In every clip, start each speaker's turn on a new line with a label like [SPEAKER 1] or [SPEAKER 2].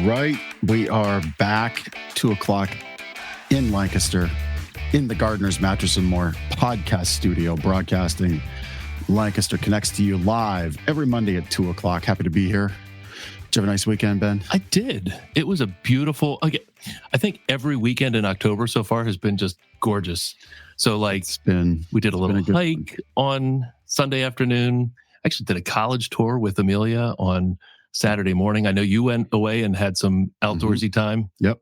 [SPEAKER 1] right. We are back 2:00 in Lancaster in the Gardener's Mattress and More podcast studio, broadcasting Lancaster Connects to you live every Monday at 2:00. Happy to be here. Did you have a nice weekend, Ben?
[SPEAKER 2] I did. It was a beautiful, I think every weekend in October so far has been just gorgeous. So we did a little hike on Sunday afternoon. Actually did a college tour with Amelia on Saturday morning. I know you went away and had some outdoorsy time.
[SPEAKER 1] Yep.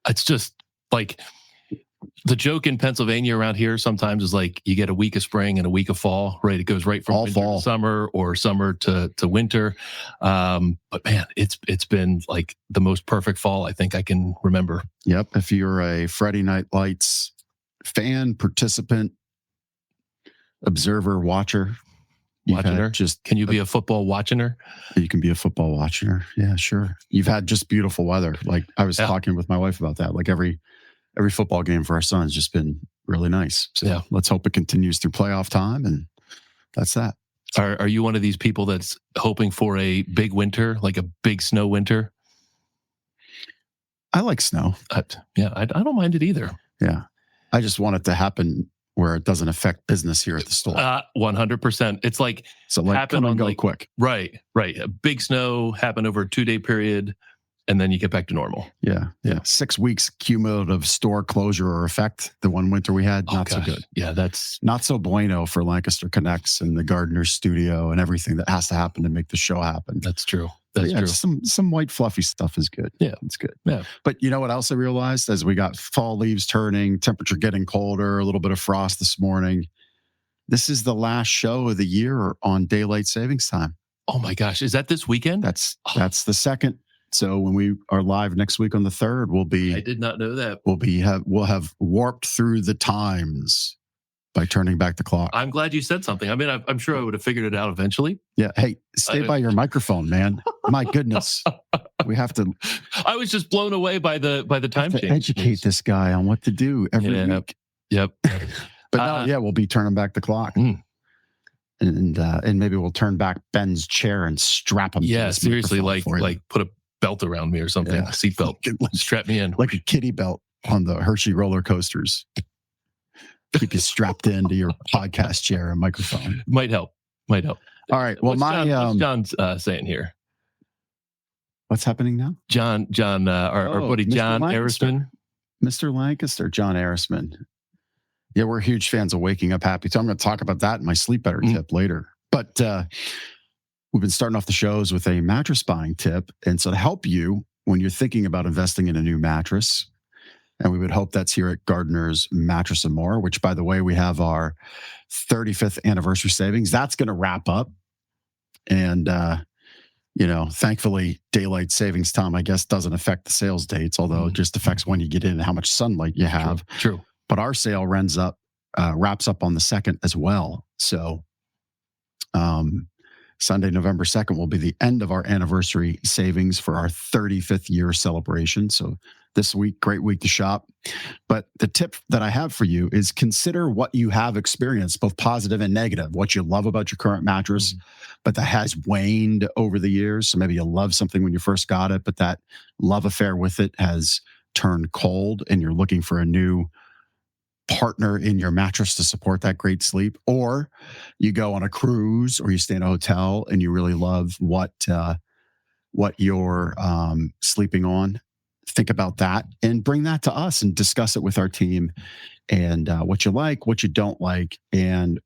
[SPEAKER 2] It's just like the joke in Pennsylvania around here sometimes is like you get a week of spring and a week of fall, right? It goes right from winter to summer or summer to winter. But man, it's been like the most perfect fall I think I can remember.
[SPEAKER 1] Yep. If you're a Friday Night Lights fan, participant, observer, watcher,
[SPEAKER 2] can you be a football watcher?
[SPEAKER 1] You can be a football watcher. Yeah, sure. You've had just beautiful weather. Like I was talking with my wife about that. Like every football game for our son has just been really nice. So let's hope it continues through playoff time. And that's that.
[SPEAKER 2] Are you one of these people that's hoping for a big winter, like a big snow winter?
[SPEAKER 1] I like snow.
[SPEAKER 2] I don't mind it either.
[SPEAKER 1] Yeah. I just want it to happen where it doesn't affect business here at the store.
[SPEAKER 2] 100%. It's like,
[SPEAKER 1] happen and go quick.
[SPEAKER 2] Right. A big snow happen over a 2-day period, and then you get back to normal.
[SPEAKER 1] Yeah. 6 weeks cumulative store closure or effect. The one winter we had, not so good.
[SPEAKER 2] Yeah, that's
[SPEAKER 1] not so bueno for Lancaster Connects and the Gardener's studio and everything that has to happen to make the show happen.
[SPEAKER 2] That's true. That's true.
[SPEAKER 1] Some white fluffy stuff is good.
[SPEAKER 2] Yeah,
[SPEAKER 1] it's good.
[SPEAKER 2] Yeah.
[SPEAKER 1] But you know what else I realized as we got fall leaves turning, temperature getting colder, a little bit of frost this morning. This is the last show of the year on daylight savings time.
[SPEAKER 2] Oh my gosh, is that this weekend?
[SPEAKER 1] That's the second. So when we are live next week on the 3rd, we'll be.
[SPEAKER 2] I did not know that.
[SPEAKER 1] We'll have warped through the times by turning back the clock.
[SPEAKER 2] I'm glad you said something. I mean, I'm sure I would have figured it out eventually.
[SPEAKER 1] Yeah. Hey, stay by your microphone, man. My goodness, we have to.
[SPEAKER 2] I was just blown away by the time change.
[SPEAKER 1] Educate this guy on what to do every week.
[SPEAKER 2] Yep.
[SPEAKER 1] But we'll be turning back the clock. And maybe we'll turn back Ben's chair and strap him.
[SPEAKER 2] Yeah, seriously, like put a belt around me or something.
[SPEAKER 1] Yeah.
[SPEAKER 2] Seatbelt. Strap me in.
[SPEAKER 1] Like a kiddie belt on the Hershey roller coasters. Keep you strapped into your podcast chair and microphone.
[SPEAKER 2] Might help.
[SPEAKER 1] All right. Well,
[SPEAKER 2] what's John's saying here?
[SPEAKER 1] What's happening now?
[SPEAKER 2] John, our buddy John Arisman.
[SPEAKER 1] Mr. Lancaster, John Arisman. Yeah, we're huge fans of Waking Up Happy. So I'm going to talk about that in my Sleep Better tip later. But we've been starting off the shows with a mattress buying tip. And so to help you when you're thinking about investing in a new mattress, and we would hope that's here at Gardener's Mattress and More, which, by the way, we have our 35th anniversary savings. That's going to wrap up. And, thankfully, daylight savings time, I guess, doesn't affect the sales dates, although it just affects when you get in and how much sunlight you have.
[SPEAKER 2] True.
[SPEAKER 1] But our sale wraps up on the 2nd as well. So Sunday, November 2nd will be the end of our anniversary savings for our 35th year celebration. So this week, great week to shop. But the tip that I have for you is consider what you have experienced, both positive and negative, what you love about your current mattress, but that has waned over the years. So maybe you love something when you first got it, but that love affair with it has turned cold and you're looking for a new partner in your mattress to support that great sleep. Or you go on a cruise or you stay in a hotel and you really love what you're sleeping on. Think about that and bring that to us and discuss it with our team and what you like, what you don't like, and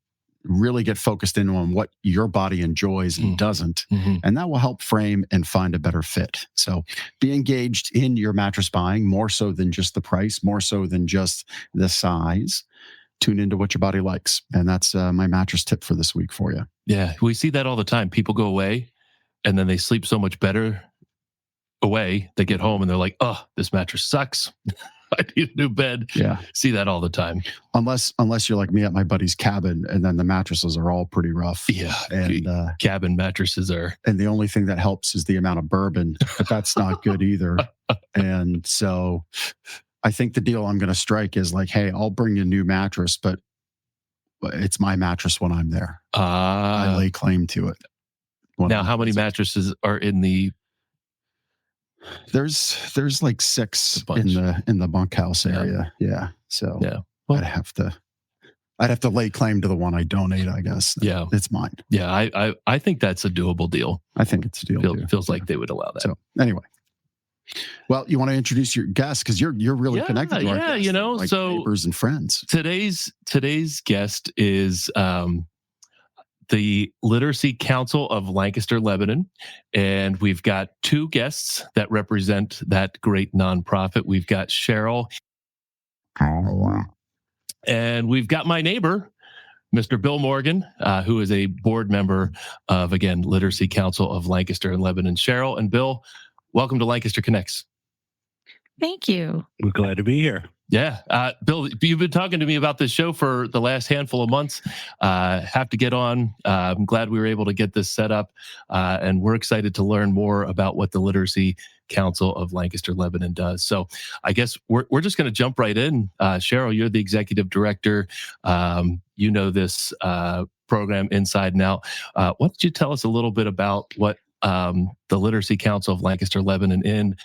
[SPEAKER 1] really get focused in on what your body enjoys and doesn't. And that will help frame and find a better fit. So be engaged in your mattress buying more so than just the price, more so than just the size. Tune into what your body likes. And that's my mattress tip for this week for you.
[SPEAKER 2] Yeah, we see that all the time. People go away and then they sleep so much better away. They get home and they're like, oh, this mattress sucks. I need a new bed.
[SPEAKER 1] Yeah.
[SPEAKER 2] See that all the time.
[SPEAKER 1] Unless you're like me at my buddy's cabin and then the mattresses are all pretty rough.
[SPEAKER 2] Yeah. And cabin mattresses are.
[SPEAKER 1] And the only thing that helps is the amount of bourbon, but that's not good either. And so I think the deal I'm going to strike is like, hey, I'll bring you a new mattress, but it's my mattress when I'm there. I lay claim to it.
[SPEAKER 2] Now, how many mattresses are in the
[SPEAKER 1] There's like 6 in the bunkhouse area. Yeah. So well, I'd have to lay claim to the one I donate, I guess.
[SPEAKER 2] Yeah.
[SPEAKER 1] It's mine.
[SPEAKER 2] Yeah. I think that's a doable deal.
[SPEAKER 1] I think it's a deal.
[SPEAKER 2] Feels like they would allow that.
[SPEAKER 1] So anyway. Well, you want to introduce your guest because you're really connected to our guests, like so neighbors and friends.
[SPEAKER 2] Today's guest is the Literacy Council of Lancaster, Lebanon, and we've got 2 guests that represent that great nonprofit. We've got Cheryl, and we've got my neighbor, Mr. Bill Morgan, who is a board member of, again, Literacy Council of Lancaster and Lebanon. Cheryl and Bill, welcome to Lancaster Connects.
[SPEAKER 3] Thank you.
[SPEAKER 4] We're glad to be here.
[SPEAKER 2] Yeah. Bill, you've been talking to me about this show for the last handful of months. Have to get on. I'm glad we were able to get this set up. And we're excited to learn more about what the Literacy Council of Lancaster, Lebanon does. So I guess we're just going to jump right in. Cheryl, you're the executive director. You know this program inside and out. Why don't you tell us a little bit about what the Literacy Council of Lancaster, Lebanon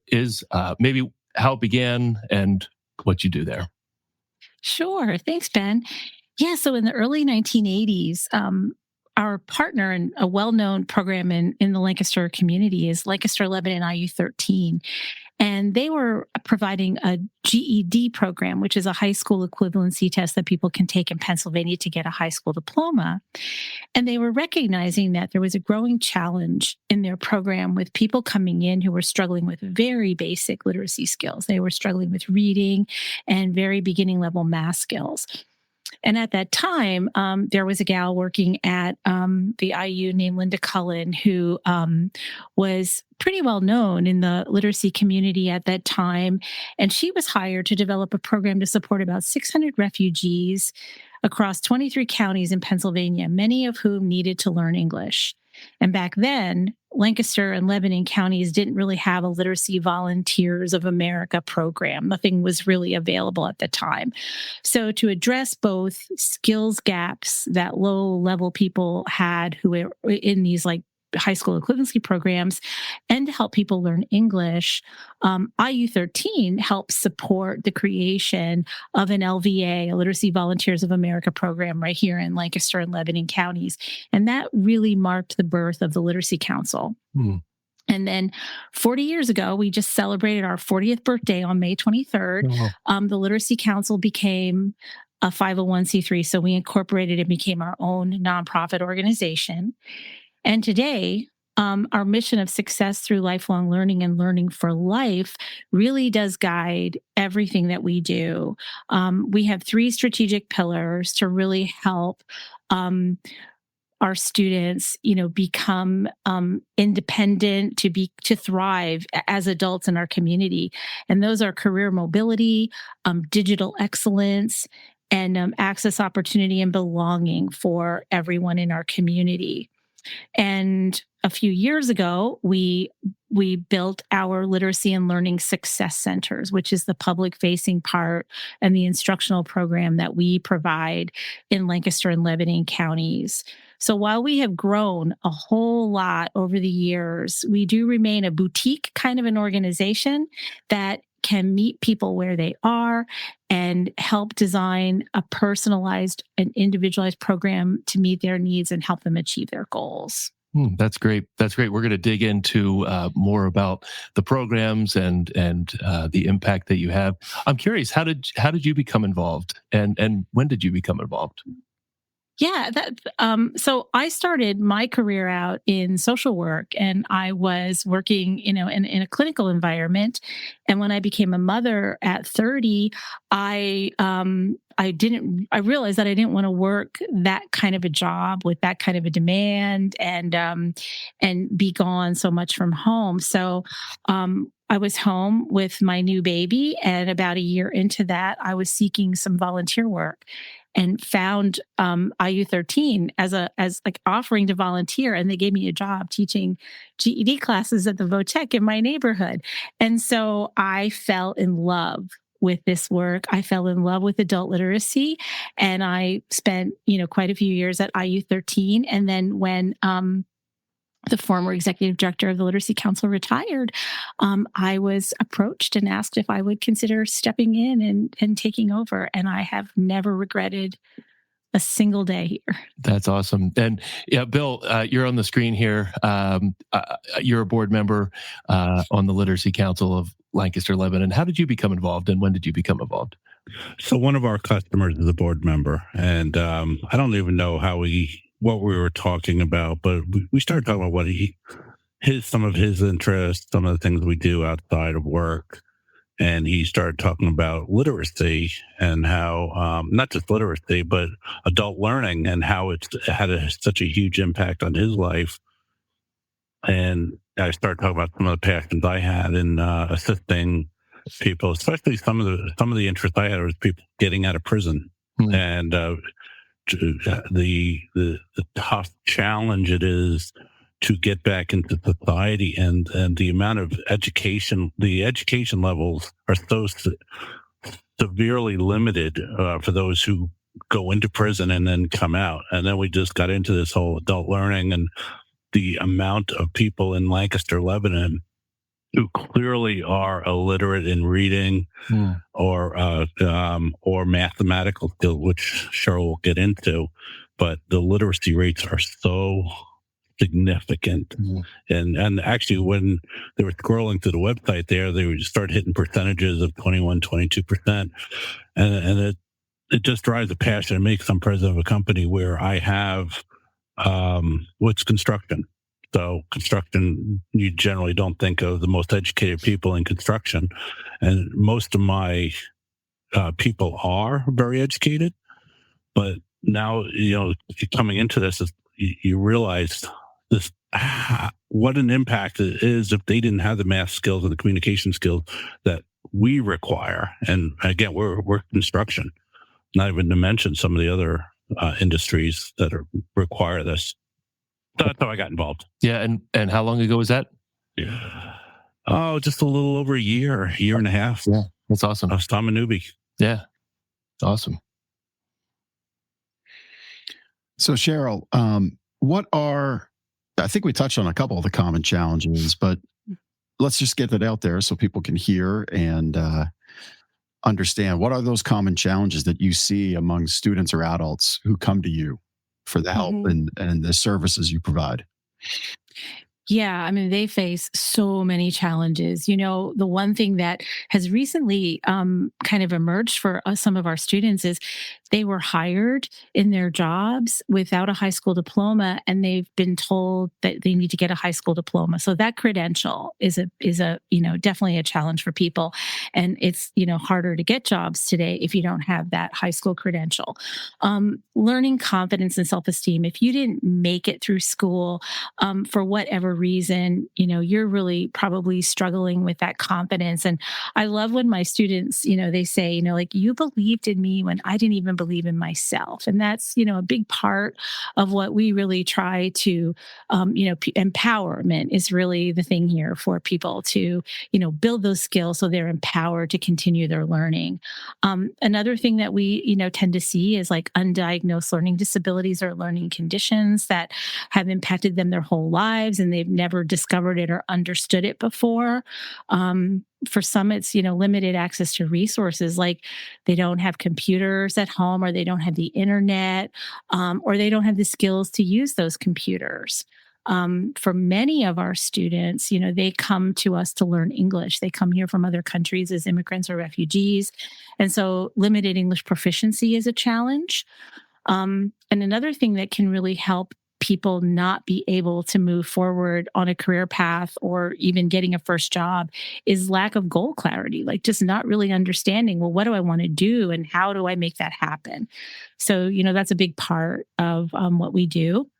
[SPEAKER 2] is, maybe how it began and what you do there.
[SPEAKER 3] Sure. Thanks, Ben. Yeah. So in the early 1980s, our partner and a well-known program in the Lancaster community is Lancaster Lebanon IU13. And they were providing a GED program, which is a high school equivalency test that people can take in Pennsylvania to get a high school diploma. And they were recognizing that there was a growing challenge in their program with people coming in who were struggling with very basic literacy skills. They were struggling with reading and very beginning level math skills. And at that time, there was a gal working at the IU named Linda Cullen, who was pretty well known in the literacy community at that time. And she was hired to develop a program to support about 600 refugees across 23 counties in Pennsylvania, many of whom needed to learn English. And back then, Lancaster and Lebanon counties didn't really have a Literacy Volunteers of America program. Nothing was really available at the time. So to address both skills gaps that low-level people had who were in these like high school equivalency programs and to help people learn English, IU13 helps support the creation of an LVA, a Literacy Volunteers of America program right here in Lancaster and Lebanon counties. And that really marked the birth of the Literacy Council. And then 40 years ago, we just celebrated our 40th birthday on May 23rd. The Literacy Council became a 501c3. So we incorporated and became our own nonprofit organization. And today, our mission of success through lifelong learning and learning for life really does guide everything that we do. We have 3 strategic pillars to really help our students, become independent, to thrive as adults in our community. And those are career mobility, digital excellence, and access, opportunity, and belonging for everyone in our community. And a few years ago, we built our literacy and learning success centers, which is the public-facing part and the instructional program that we provide in Lancaster and Lebanon counties. So while we have grown a whole lot over the years, we do remain a boutique kind of an organization that can meet people where they are and help design a personalized and individualized program to meet their needs and help them achieve their goals.
[SPEAKER 2] That's great. That's great. We're going to dig into more about the programs and the impact that you have. I'm curious, how did you become involved, and when did you become involved?
[SPEAKER 3] Yeah, so I started my career out in social work, and I was working, in a clinical environment. And when I became a mother at 30, I realized that I didn't want to work that kind of a job with that kind of a demand and be gone so much from home. So, I was home with my new baby, and about a year into that, I was seeking some volunteer work and found IU13 as like offering to volunteer, and they gave me a job teaching GED classes at the VOTEC in my neighborhood. And so I fell in love with this work. I fell in love with adult literacy, and I spent quite a few years at IU13. And then when the former executive director of the Literacy Council retired, I was approached and asked if I would consider stepping in and taking over. And I have never regretted a single day here.
[SPEAKER 2] That's awesome. And yeah, Bill, you're on the screen here. You're a board member on the Literacy Council of Lancaster, Lebanon. How did you become involved, and when did you become involved?
[SPEAKER 4] So one of our customers is a board member, and I don't even know what we were talking about, but we started talking about some of his interests, some of the things we do outside of work. And he started talking about literacy and how, not just literacy, but adult learning, and how it's had such a huge impact on his life. And I started talking about some of the passions I had in assisting people, especially some of the interests I had was people getting out of prison, and the tough challenge it is to get back into society, and the amount of education levels are so severely limited for those who go into prison and then come out. And then we just got into this whole adult learning, and the amount of people in Lancaster, Lebanon, who clearly are illiterate in reading or mathematical skills, which Cheryl will get into, but the literacy rates are so significant. And actually, when they were scrolling through the website there, they would start hitting percentages of 21, 22%. And it just drives a passion. It makes I'm president of a company where I have what's construction. So construction, you generally don't think of the most educated people in construction. And most of my people are very educated. But now, coming into this, you realize what an impact it is if they didn't have the math skills and the communication skills that we require. And again, we're construction, not even to mention some of the other industries that require this. So that's how I got involved.
[SPEAKER 2] Yeah, and how long ago was that?
[SPEAKER 4] Oh, just a little over a year and a half.
[SPEAKER 2] Yeah, that's awesome.
[SPEAKER 4] I'm a newbie.
[SPEAKER 2] Yeah, awesome.
[SPEAKER 1] So Cheryl, I think we touched on a couple of the common challenges, but let's just get that out there so people can hear and understand what are those common challenges that you see among students or adults who come to you for the help and the services you provide.
[SPEAKER 3] Yeah, I mean, they face so many challenges. The one thing that has recently kind of emerged for some of our students is they were hired in their jobs without a high school diploma, and they've been told that they need to get a high school diploma. So that credential is a definitely a challenge for people, and it's harder to get jobs today if you don't have that high school credential. Learning confidence and self-esteem. If you didn't make it through school for whatever reason, you're really probably struggling with that confidence. And I love when my students, they say, like, you believed in me when I didn't even believe in myself. And that's, a big part of what we really try to, empowerment is really the thing here for people to, build those skills so they're empowered to continue their learning. Another thing that we, tend to see is like undiagnosed learning disabilities or learning conditions that have impacted them their whole lives and they've never discovered it or understood it before. For some, it's, limited access to resources, like they don't have computers at home, or they don't have the internet, or they don't have the skills to use those computers. For many of our students, they come to us to learn English. They come here from other countries as immigrants or refugees. And so limited English proficiency is a challenge. And another thing that can really help people not be able to move forward on a career path or even getting a first job is lack of goal clarity, like just not really understanding, well, what do I want to do and how do I make that happen? So, that's a big part of what we do.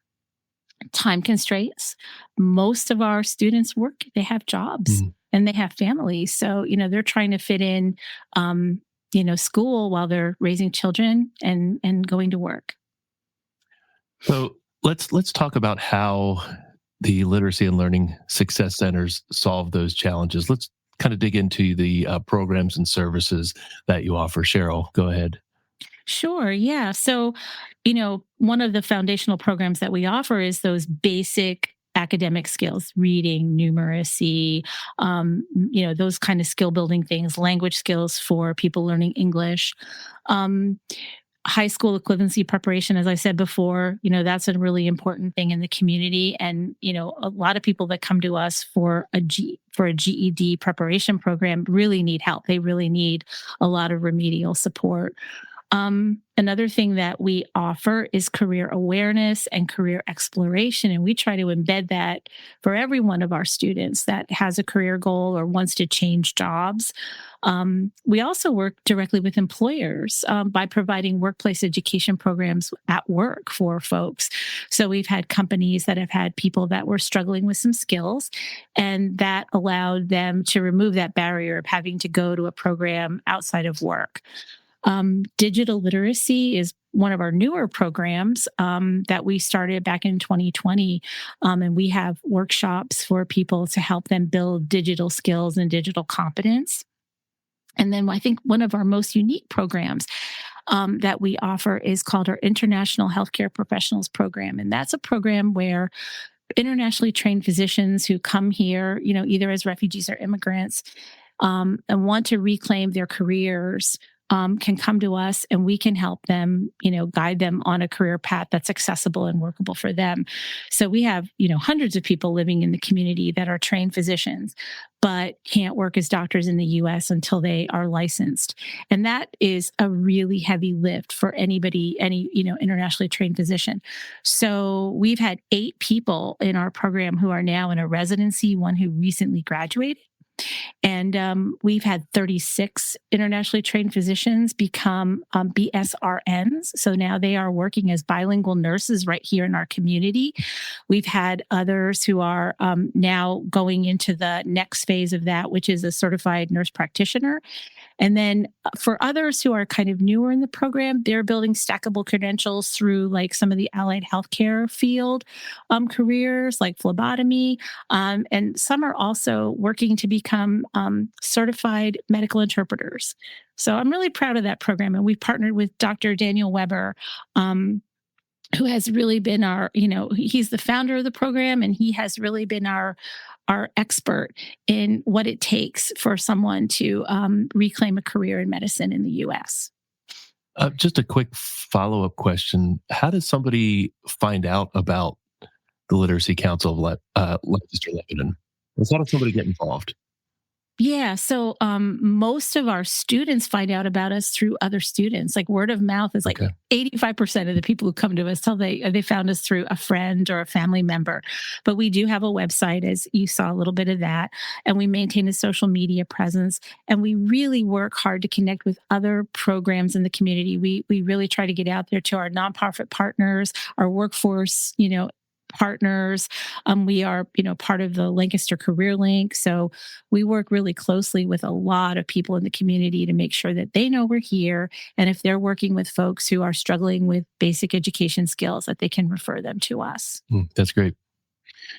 [SPEAKER 3] Time constraints. Most of our students work, they have jobs and they have families. So, they're trying to fit in, school while they're raising children and going to work.
[SPEAKER 2] So let's talk about how the literacy and learning success centers solve those challenges. Let's kind of dig into the programs and services that you offer. Cheryl, go ahead.
[SPEAKER 3] Sure. Yeah. So, one of the foundational programs that we offer is those basic academic skills, reading, numeracy, those kind of skill building things, language skills for people learning English. High school equivalency preparation, as I said before, that's a really important thing in the community. And, a lot of people that come to us for a GED preparation program really need help. They really need a lot of remedial support. Another thing that we offer is career awareness and career exploration. And we try to embed that for every one of our students that has a career goal or wants to change jobs. We also work directly with employers by providing workplace education programs at work for folks. So we've had companies that have had people that were struggling with some skills, and that allowed them to remove that barrier of having to go to a program outside of work. Digital literacy is one of our newer programs that we started back in 2020. And we have workshops for people to help them build digital skills and digital competence. And then I think one of our most unique programs that we offer is called our International Healthcare Professionals Program. And that's a program where internationally trained physicians who come here, either as refugees or immigrants, and want to reclaim their careers can come to us, and we can help them, guide them on a career path that's accessible and workable for them. So we have, hundreds of people living in the community that are trained physicians, but can't work as doctors in the US until they are licensed. And that is a really heavy lift for any, internationally trained physician. So we've had 8 people in our program who are now in a residency, one who recently graduated. And we've had 36 internationally trained physicians become BSRNs. So now they are working as bilingual nurses right here in our community. We've had others who are now going into the next phase of that, which is a certified nurse practitioner. And then for others who are kind of newer in the program, they're building stackable credentials through like some of the allied healthcare field careers like phlebotomy. And some are also working to become certified medical interpreters. So I'm really proud of that program. And we've partnered with Dr. Daniel Weber, who has really been he's the founder of the program, and he has really been our expert in what it takes for someone to reclaim a career in medicine in the U.S.
[SPEAKER 2] Just a quick follow-up question. How does somebody find out about the Literacy Council of Lancaster, Lebanon? How does somebody get involved?
[SPEAKER 3] Yeah. So most of our students find out about us through other students. Like word of mouth is like 85% of the people who come to us tell they found us through a friend or a family member. But we do have a website, as you saw a little bit of that. And we maintain a social media presence. And we really work hard to connect with other programs in the community. We really try to get out there to our nonprofit partners, our workforce, partners. We are, part of the Lancaster Career Link. So we work really closely with a lot of people in the community to make sure that they know we're here. And if they're working with folks who are struggling with basic education skills, that they can refer them to us.
[SPEAKER 2] That's great.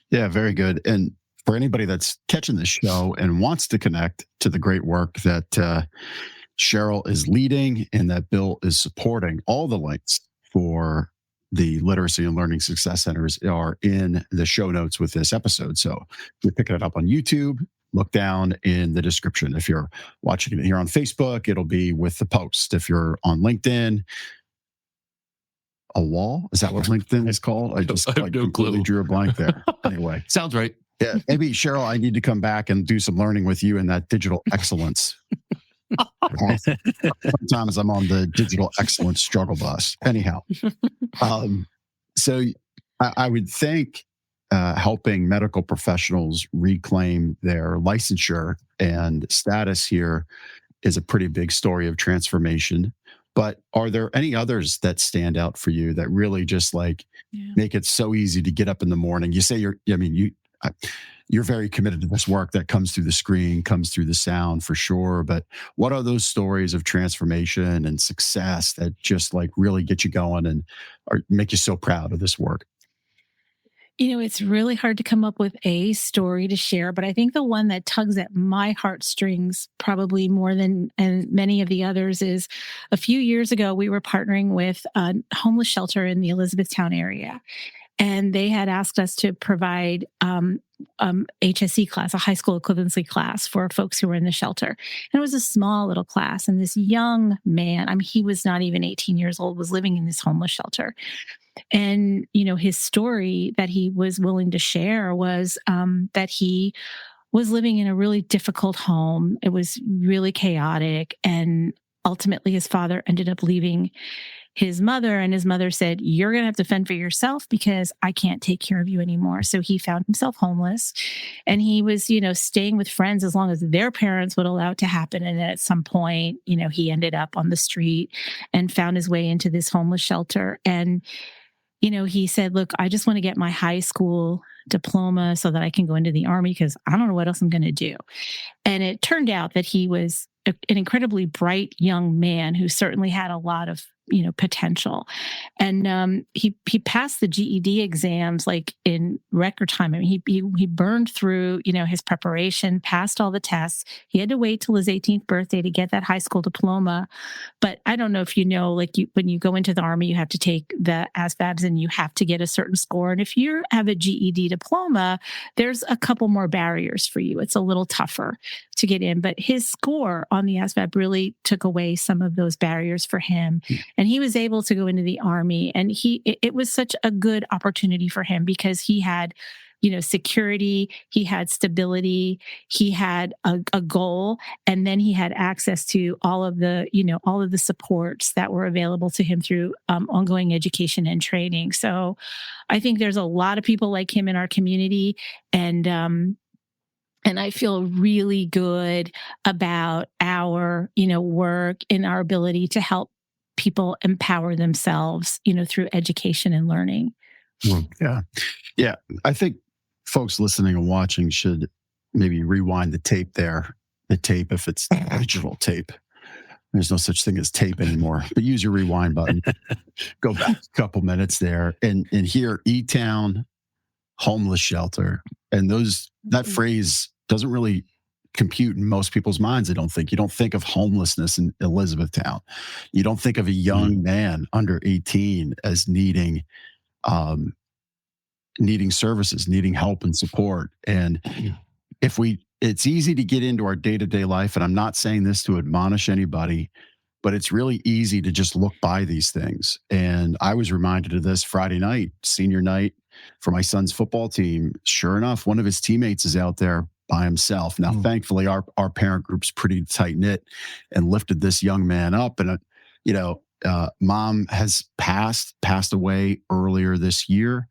[SPEAKER 1] Yeah, very good. And for anybody that's catching this show and wants to connect to the great work that Cheryl is leading and that Bill is supporting, all the links for the Literacy and Learning Success Centers are in the show notes with this episode. So if you're picking it up on YouTube, look down in the description. If you're watching it here on Facebook, it'll be with the post. If you're on LinkedIn, a wall? Is that what LinkedIn is called? I just completely drew a blank there. Anyway.
[SPEAKER 2] Sounds right.
[SPEAKER 1] Yeah, maybe, Cheryl, I need to come back and do some learning with you in that digital excellence. Sometimes I'm on the digital excellence struggle bus. Anyhow, so I would think helping medical professionals reclaim their licensure and status here is a pretty big story of transformation. But are there any others that stand out for you that really just make it so easy to get up in the morning? You say you're very committed to this work that comes through the screen, comes through the sound for sure. But what are those stories of transformation and success that just really get you going and make you so proud of this work?
[SPEAKER 3] It's really hard to come up with a story to share, but I think the one that tugs at my heartstrings probably more than many of the others is a few years ago, we were partnering with a homeless shelter in the Elizabethtown area. And they had asked us to provide HSE class, a high school equivalency class for folks who were in the shelter. And it was a small little class. And this young man, I mean, he was not even 18 years old, was living in this homeless shelter. And, his story that he was willing to share was that he was living in a really difficult home. It was really chaotic. And ultimately, his father ended up leaving his mother, and his mother said, "You're going to have to fend for yourself because I can't take care of you anymore." So he found himself homeless, and he was, staying with friends as long as their parents would allow it to happen. And then at some point, he ended up on the street and found his way into this homeless shelter. And he said, "Look, I just want to get my high school diploma so that I can go into the Army because I don't know what else I'm going to do." And it turned out that he was an incredibly bright young man who certainly had a lot of potential. And he passed the GED exams like in record time. I mean, he burned through his preparation, passed all the tests. He had to wait till his 18th birthday to get that high school diploma. But I don't know if when you go into the Army, you have to take the ASVABs and you have to get a certain score. And if you have a GED diploma, there's a couple more barriers for you. It's a little tougher to get in. But his score on the ASVAB really took away some of those barriers for him. And he was able to go into the Army, and it was such a good opportunity for him because he had, security, he had stability, he had a goal, and then he had access to all of the supports that were available to him through ongoing education and training. So I think there's a lot of people like him in our community, and I feel really good about our, work and our ability to help people empower themselves, through education and learning.
[SPEAKER 1] Yeah. Yeah. I think folks listening and watching should maybe rewind the tape there. The tape, if it's digital tape. There's no such thing as tape anymore, but use your rewind button. Go back a couple minutes there and hear E-Town, homeless shelter. And that phrase doesn't really compute in most people's minds. I don't think. You don't think of homelessness in Elizabethtown. You don't think of a young man under 18 as needing services, needing help and support. And it's easy to get into our day-to-day life. And I'm not saying this to admonish anybody, but it's really easy to just look by these things. And I was reminded of this Friday night, senior night for my son's football team. Sure enough, one of his teammates is out there by himself. Now, thankfully, our parent group's pretty tight knit and lifted this young man up. And, mom has passed away earlier this year.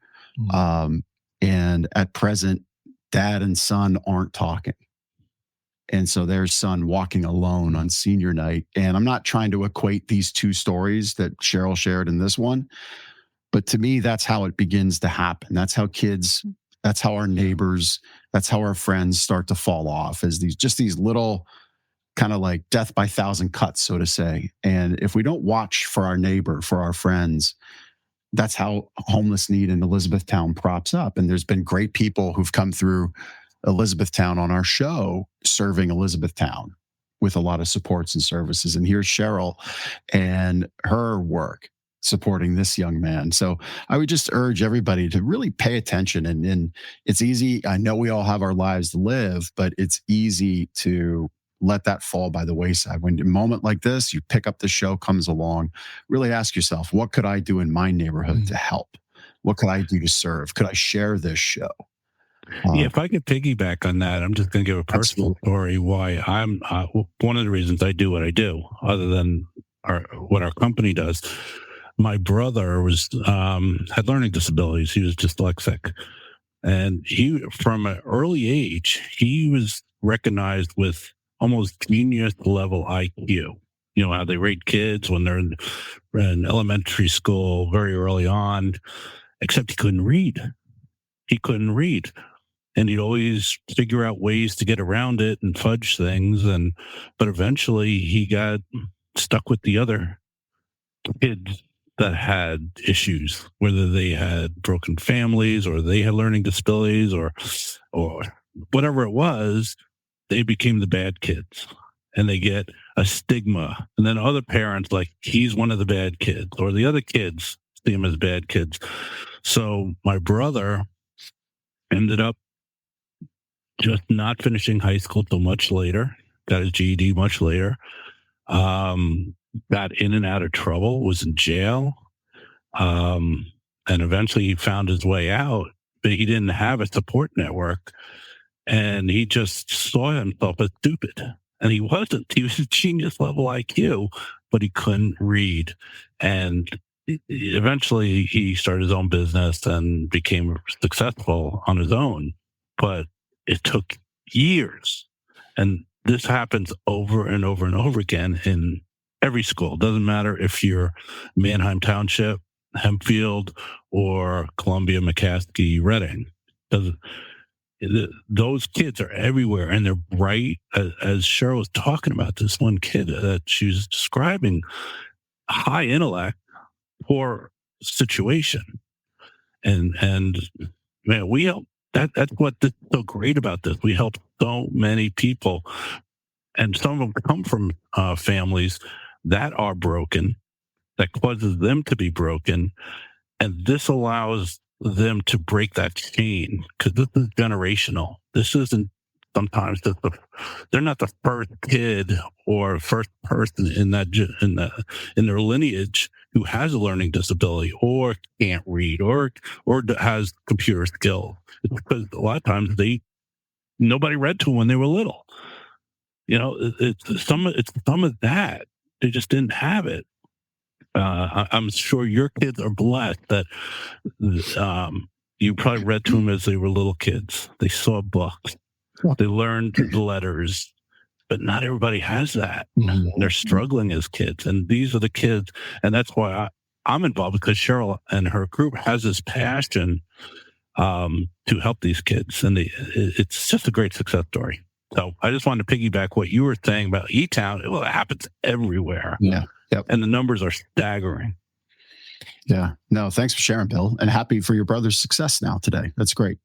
[SPEAKER 1] And at present, dad and son aren't talking. And so there's son walking alone on senior night. And I'm not trying to equate these two stories that Cheryl shared in this one, but to me, that's how it begins to happen. That's how that's how our neighbors, that's how our friends start to fall off, as these little kind of like death by thousand cuts, so to say. And if we don't watch for our neighbor, for our friends, that's how homeless need in Elizabethtown props up. And there's been great people who've come through Elizabethtown on our show serving Elizabethtown with a lot of supports and services. And here's Cheryl and her work supporting this young man. So I would just urge everybody to really pay attention. And it's easy. I know we all have our lives to live, but it's easy to let that fall by the wayside. When a moment like this, you pick up the show, comes along, really ask yourself, what could I do in my neighborhood to help? What could I do to serve? Could I share this show?
[SPEAKER 4] If I could piggyback on that, I'm just going to give a personal story why I'm one of the reasons I do what I do, other than what our company does. My brother had learning disabilities. He was dyslexic, and from an early age, he was recognized with almost genius level IQ. You know how they rate kids when they're in elementary school very early on, except he couldn't read. And he'd always figure out ways to get around it and fudge things. But eventually he got stuck with the other kids that had issues, whether they had broken families or they had learning disabilities or whatever it was. They became the bad kids, and they get a stigma. And then other parents, like, he's one of the bad kids, or the other kids see them as bad kids. So my brother ended up just not finishing high school till much later, got his GED much later, got in and out of trouble, was in jail, and eventually he found his way out, but he didn't have a support network, and he just saw himself as stupid. And he wasn't. He was a genius level IQ, but he couldn't read. And eventually he started his own business and became successful on his own. But it took years. And this happens over and over and over again in every school. It doesn't matter if you're Manheim Township, Hempfield, or Columbia, McCaskey, Reading. Those kids are everywhere, and they're bright. As Cheryl was talking about, this one kid that she was describing, high intellect, poor situation, and man, we help. That's what's so great about this. We help so many people, and some of them come from families that are broken, that causes them to be broken, and this allows them to break that chain, because this is generational. This isn't sometimes just they're not the first kid or first person in their lineage who has a learning disability or can't read or has computer skills. It's because a lot of times nobody read to them when they were little. It's some of that. They just didn't have it. I'm sure your kids are blessed that you probably read to them as they were little kids. They saw books. They learned the letters, but not everybody has that. They're struggling as kids. And these are the kids. And that's why I'm involved, because Cheryl and her group has this passion to help these kids. And it's just a great success story. So I just wanted to piggyback what you were saying about E-Town. Well, it happens everywhere.
[SPEAKER 1] Yeah. Yep.
[SPEAKER 4] And the numbers are staggering.
[SPEAKER 1] Yeah. No, thanks for sharing, Bill. And happy for your brother's success now today. That's great.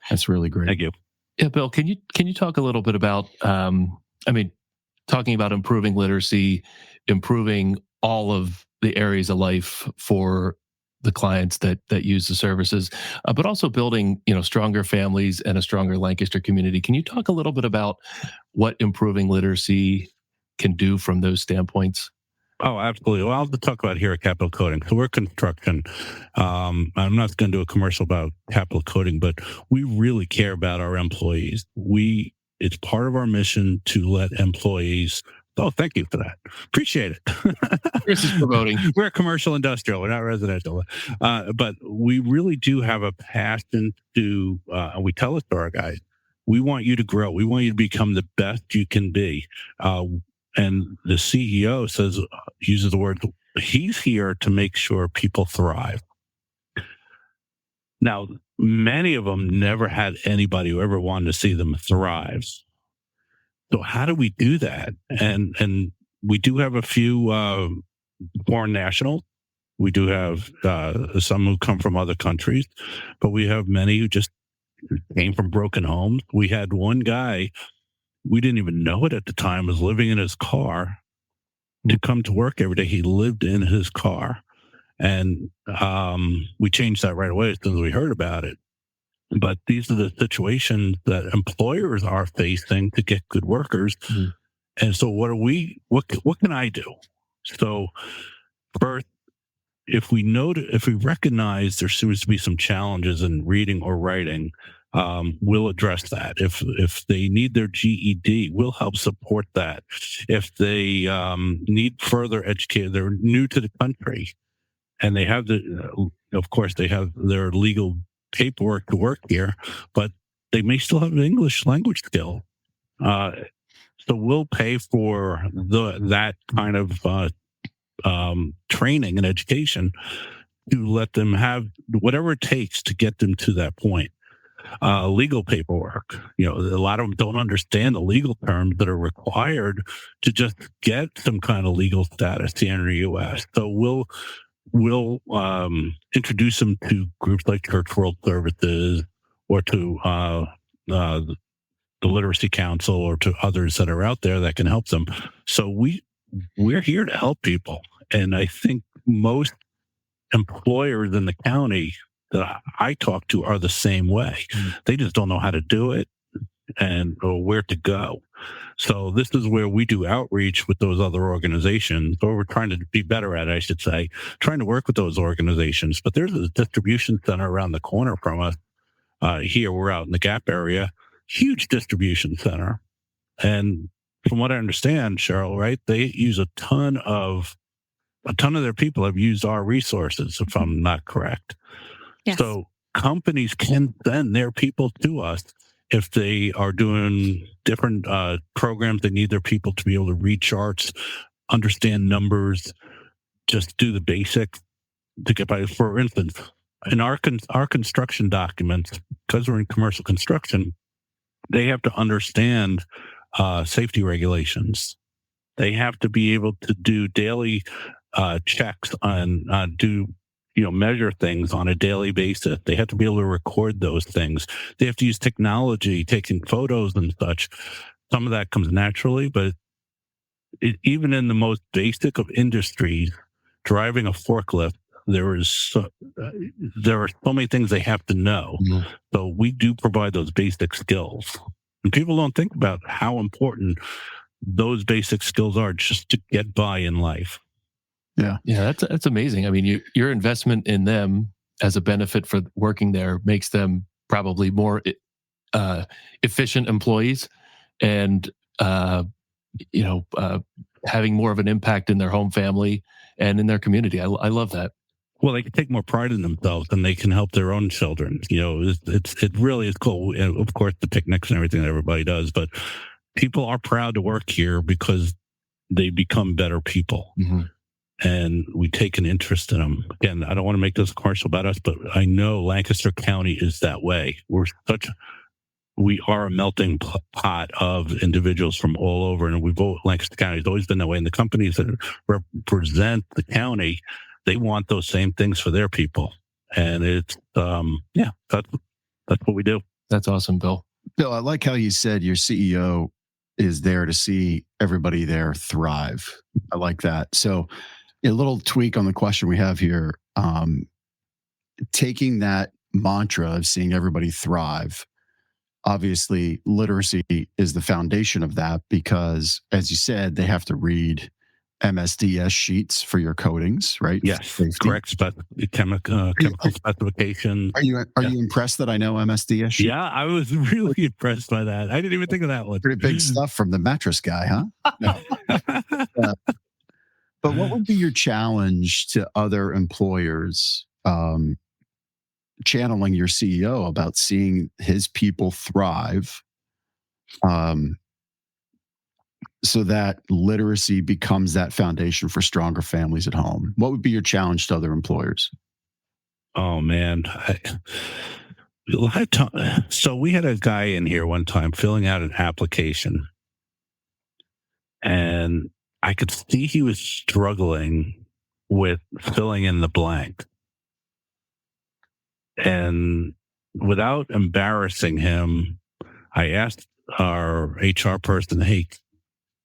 [SPEAKER 1] That's really great.
[SPEAKER 4] Thank you.
[SPEAKER 2] Yeah, Bill, can you talk a little bit about, talking about improving literacy, improving all of the areas of life for the clients that use the services, but also building, stronger families and a stronger Lancaster community. Can you talk a little bit about what improving literacy can do from those standpoints?
[SPEAKER 4] Oh, absolutely. Well, I'll talk about here at Capital Coding. So we're construction. I'm not going to do a commercial about Capital Coding, but we really care about our employees. It's part of our mission to let employees. Oh, thank you for that. Appreciate it.
[SPEAKER 2] Chris is promoting.
[SPEAKER 4] We're commercial industrial. We're not residential. But we really do have a passion to, and we tell it to our guys, we want you to grow. We want you to become the best you can be. And the CEO uses the word, he's here to make sure people thrive. Now, many of them never had anybody who ever wanted to see them thrive. So how do we do that? And we do have a few foreign nationals. We do have some who come from other countries, but we have many who just came from broken homes. We had one guy, we didn't even know it at the time, was living in his car to come to work every day. He lived in his car. And we changed that right away as soon as we heard about it. But these are the situations that employers are facing to get good workers. Mm. And so what can I do? So first, if we recognize there seems to be some challenges in reading or writing, we'll address that. If they need their GED, we'll help support that. If they need further education, they're new to the country, and they have of course, they have their legal paperwork to work here, but they may still have an English language skill. So we'll pay for that kind of training and education to let them have whatever it takes to get them to that point. Legal paperwork. A lot of them don't understand the legal terms that are required to just get some kind of legal status here in the U.S. So we'll introduce them to groups like Church World Services or to the Literacy Council or to others that are out there that can help them. So we're here to help people. And I think most employers in the county that I talk to are the same way. They just don't know how to do it or where to go. So this is where we do outreach with those other organizations, or we're trying to be better at it, I should say, trying to work with those organizations. But there's a distribution center around the corner from us. Here, we're out in the Gap area, huge distribution center. And from what I understand, Cheryl, right, they use a ton of their people have used our resources, if I'm not correct.
[SPEAKER 3] Yes.
[SPEAKER 4] So companies can send their people to us if they are doing different programs. They need their people to be able to read charts, understand numbers, just do the basics to get by. For instance, in our construction documents, because we're in commercial construction, they have to understand safety regulations. They have to be able to do daily checks on measure things on a daily basis. They have to be able to record those things. They have to use technology, taking photos and such. Some of that comes naturally, but even in the most basic of industries, driving a forklift, there are so many things they have to know. Mm-hmm. So we do provide those basic skills. And people don't think about how important those basic skills are just to get by in life.
[SPEAKER 2] Yeah, that's amazing. I mean, your investment in them as a benefit for working there makes them probably more efficient employees, and having more of an impact in their home family and in their community. I love that.
[SPEAKER 4] Well, they can take more pride in themselves, and they can help their own children. It really is cool. And of course, the picnics and everything that everybody does, but people are proud to work here because they become better people. Mm-hmm. And we take an interest in them. Again, I don't want to make this a commercial about us, but I know Lancaster County is that way. We are a melting pot of individuals from all over, and Lancaster County has always been that way. And the companies that represent the county, they want those same things for their people. And it's, that's what we do.
[SPEAKER 2] That's awesome, Bill.
[SPEAKER 1] Bill, I like how you said your CEO is there to see everybody there thrive. I like that. So, a little tweak on the question we have here, taking that mantra of seeing everybody thrive. Obviously, literacy is the foundation of that because, as you said, they have to read MSDS sheets for your coatings, right?
[SPEAKER 4] Yes, safety. Correct. Chemical specifications.
[SPEAKER 1] Are you impressed that I know MSDS sheets?
[SPEAKER 4] Yeah, I was really impressed by that. I didn't even think of that one.
[SPEAKER 1] Pretty big stuff from the mattress guy, huh? No. But what would be your challenge to other employers channeling your CEO about seeing his people thrive so that literacy becomes that foundation for stronger families at home? What would be your challenge to other employers?
[SPEAKER 4] Oh, man. So we had a guy in here one time filling out an application, and I could see he was struggling with filling in the blank. And without embarrassing him, I asked our HR person, hey,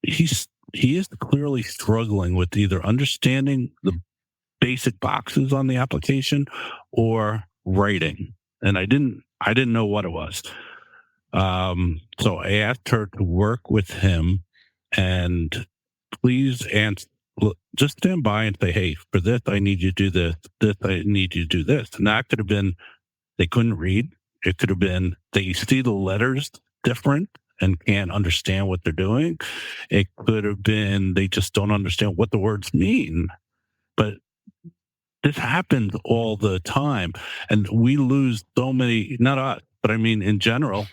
[SPEAKER 4] he is clearly struggling with either understanding the basic boxes on the application or writing. And I didn't know what it was. So I asked her to work with him and please just stand by and say, hey, for this, I need you to do this. This, I need you to do this. And that could have been they couldn't read. It could have been they see the letters different and can't understand what they're doing. It could have been they just don't understand what the words mean. But this happens all the time. And we lose so many, not us, but I mean, in general,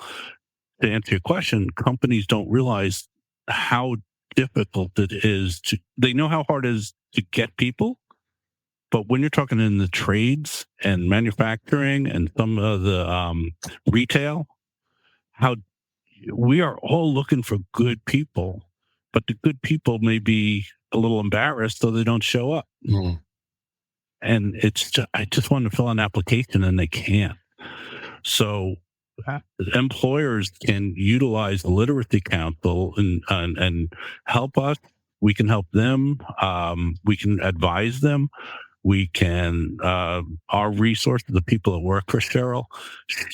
[SPEAKER 4] to answer your question, companies don't realize how difficult it is they know how hard it is to get people, but when you're talking in the trades and manufacturing and some of the retail, how we are all looking for good people, but the good people may be a little embarrassed so they don't show up. Mm. And I just want to fill out an application and they can't. So employers can utilize the literacy council and help us. We can help them. We can advise them. We can, our resources, the people that work for Cheryl,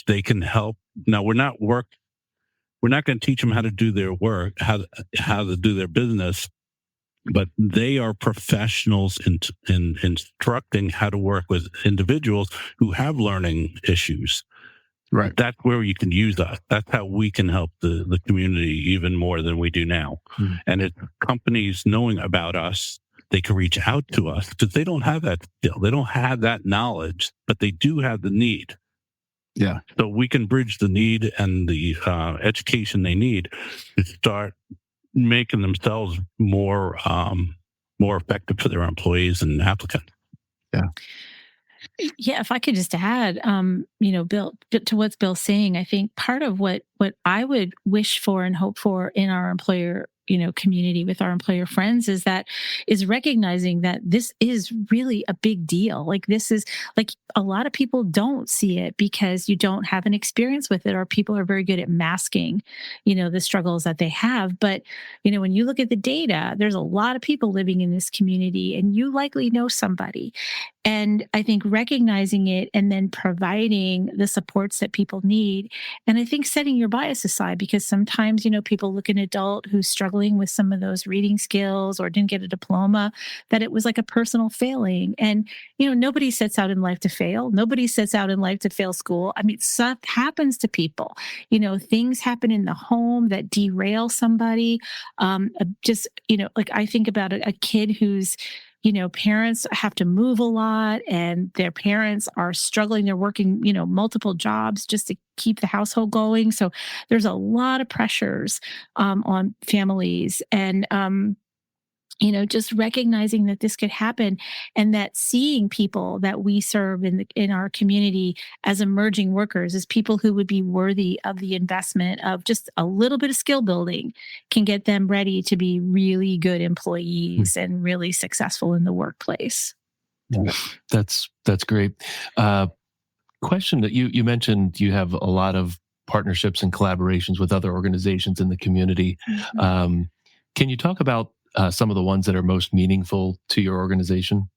[SPEAKER 4] they can help. Now, we're not going to teach them how to do their work, how to do their business, but they are professionals in instructing how to work with individuals who have learning issues.
[SPEAKER 1] Right.
[SPEAKER 4] That's where you can use us. That's how we can help the community even more than we do now. Mm-hmm. And it's companies knowing about us, they can reach out to us because they don't have that skill. They don't have that knowledge, but they do have the need.
[SPEAKER 1] Yeah.
[SPEAKER 4] So we can bridge the need and the education they need to start making themselves more effective for their employees and applicants.
[SPEAKER 1] Yeah.
[SPEAKER 3] Yeah, if I could just add, Bill, to what Bill's saying, I think part of what I would wish for and hope for in our employer, community with our employer friends is recognizing that this is really a big deal. Like this is like a lot of people don't see it because you don't have an experience with it, or people are very good at masking, the struggles that they have. But, when you look at the data, there's a lot of people living in this community and you likely know somebody. And I think recognizing it and then providing the supports that people need. And I think setting your bias aside, because sometimes, people look at an adult who's struggling with some of those reading skills or didn't get a diploma, that it was like a personal failing. And, nobody sets out in life to fail. Nobody sets out in life to fail school. I mean, stuff happens to people. Things happen in the home that derail somebody. Like I think about a kid who's, parents have to move a lot and their parents are struggling. They're working, multiple jobs just to keep the household going. So there's a lot of pressures on families and, just recognizing that this could happen and that seeing people that we serve in our community as emerging workers, as people who would be worthy of the investment of just a little bit of skill building can get them ready to be really good employees and really successful in the workplace.
[SPEAKER 2] That's great. Question that you mentioned, you have a lot of partnerships and collaborations with other organizations in the community. Mm-hmm. Can you talk about some of the ones that are most meaningful to your organization?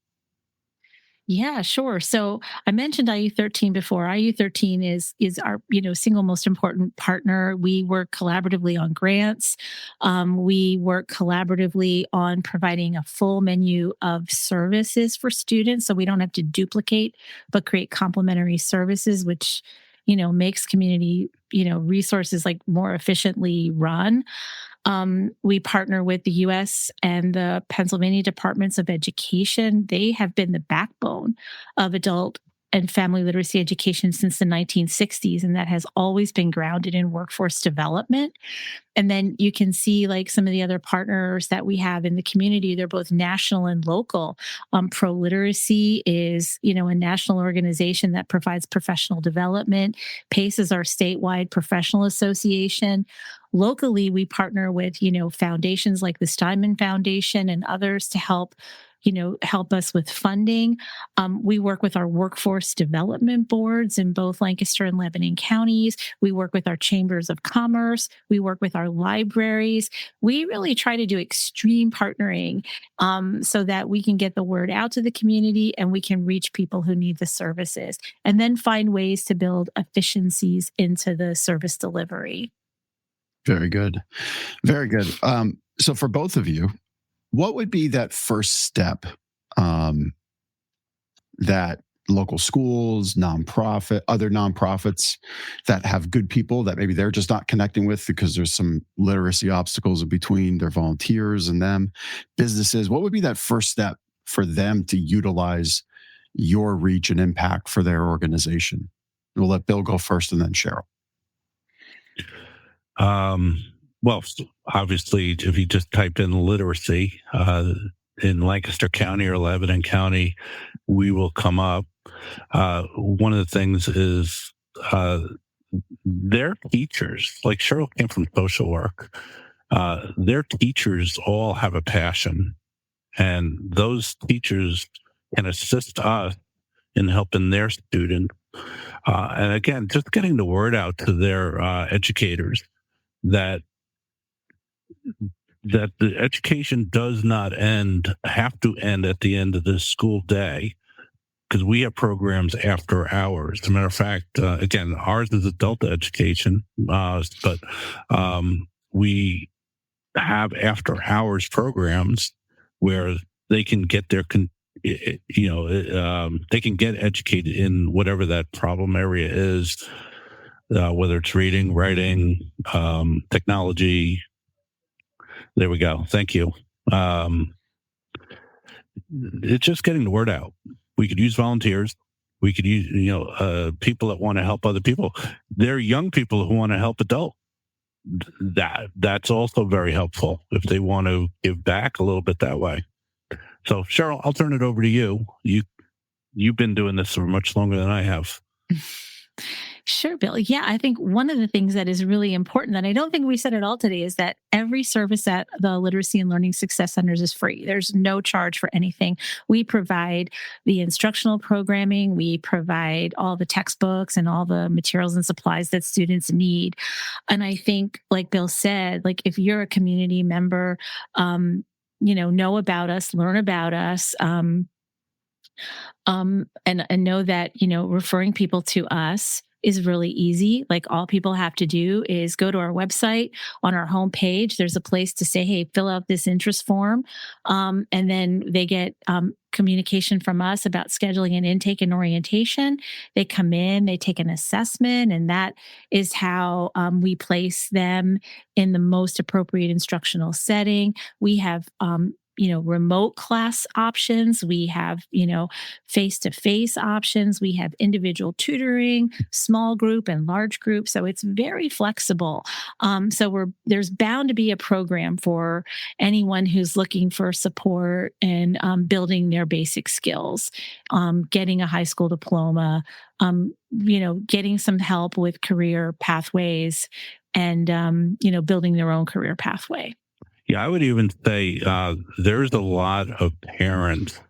[SPEAKER 3] Yeah, sure. So I mentioned IU13 before. IU13 is our single most important partner. We work collaboratively on grants. We work collaboratively on providing a full menu of services for students, so we don't have to duplicate, but create complementary services, which makes community resources like more efficiently run. We partner with the U.S. and the Pennsylvania Departments of Education. They have been the backbone of adult and family literacy education since the 1960s, and that has always been grounded in workforce development. And then you can see like some of the other partners that we have in the community. They're both national and local. Pro Literacy is, a national organization that provides professional development. PACE is our statewide professional association. Locally, we partner with, foundations like the Steinman Foundation and others to help us with funding. We work with our workforce development boards in both Lancaster and Lebanon counties. We work with our chambers of commerce. We work with our libraries. We really try to do extreme partnering so that we can get the word out to the community and we can reach people who need the services, and then find ways to build efficiencies into the service delivery.
[SPEAKER 1] Very good. Very good. So for both of you, what would be that first step that local schools, other nonprofits that have good people that maybe they're just not connecting with because there's some literacy obstacles in between their volunteers and them, businesses, what would be that first step for them to utilize your reach and impact for their organization? We'll let Bill go first and then Cheryl.
[SPEAKER 4] Well, obviously, if you just typed in literacy in Lancaster County or Lebanon County, we will come up. One of the things is their teachers, like Cheryl came from social work, their teachers all have a passion, and those teachers can assist us in helping their students. And again, just getting the word out to their educators that the education does not have to end at the end of the school day. because we have programs after hours. As a matter of fact, again, ours is adult education, but we have after hours programs where they can get their they can get educated in whatever that problem area is, whether it's reading, writing, technology. There we go. Thank you. It's just getting the word out. We could use volunteers. We could use, people that want to help other people. There are young people who want to help adults. That's also very helpful if they want to give back a little bit that way. So, Cheryl, I'll turn it over to you. You've been doing this for much longer than I have.
[SPEAKER 3] Sure, Bill. Yeah, I think one of the things that is really important that I don't think we said at all today is that every service at the Literacy and Learning Success Centers is free. There's no charge for anything. We provide the instructional programming. We provide all the textbooks and all the materials and supplies that students need. And I think, like Bill said, like if you're a community member, know about us, learn about us, and know that, referring people to us is really easy. Like all people have to do is go to our website. On our homepage, there's a place to say, hey, fill out this interest form. And then they get communication from us about scheduling an intake and orientation. They come in, they take an assessment, and that is how we place them in the most appropriate instructional setting. We have remote class options. We have, face-to-face options. We have individual tutoring, small group and large group. So it's very flexible. There's bound to be a program for anyone who's looking for support and building their basic skills, getting a high school diploma, getting some help with career pathways and, building their own career pathway.
[SPEAKER 4] Yeah, I would even say there's a lot of parents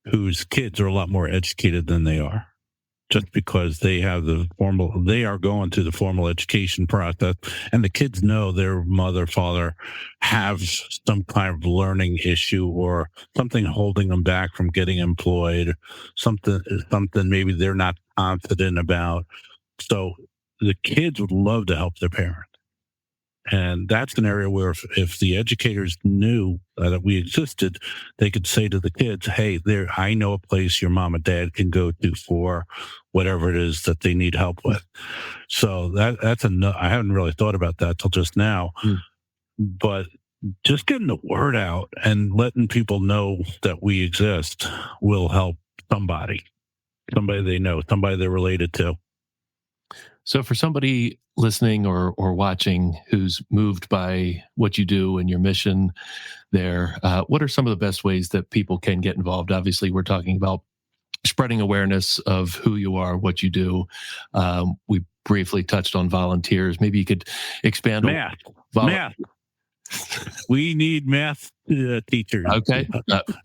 [SPEAKER 4] whose kids are a lot more educated than they are, just because they are going through the formal education process, and the kids know their mother, father have some kind of learning issue or something holding them back from getting employed, something maybe they're not confident about. So the kids would love to help their parents. And that's an area where if the educators knew that we existed, they could say to the kids, hey, I know a place your mom and dad can go to for whatever it is that they need help with. So that's I haven't really thought about that till just now. But just getting the word out and letting people know that we exist will help somebody they know, somebody they're related to.
[SPEAKER 2] So for somebody listening or watching who's moved by what you do and your mission there, what are some of the best ways that people can get involved? Obviously, we're talking about spreading awareness of who you are, what you do. We briefly touched on volunteers. Maybe you could expand
[SPEAKER 4] on math. We need math teachers.
[SPEAKER 2] Okay.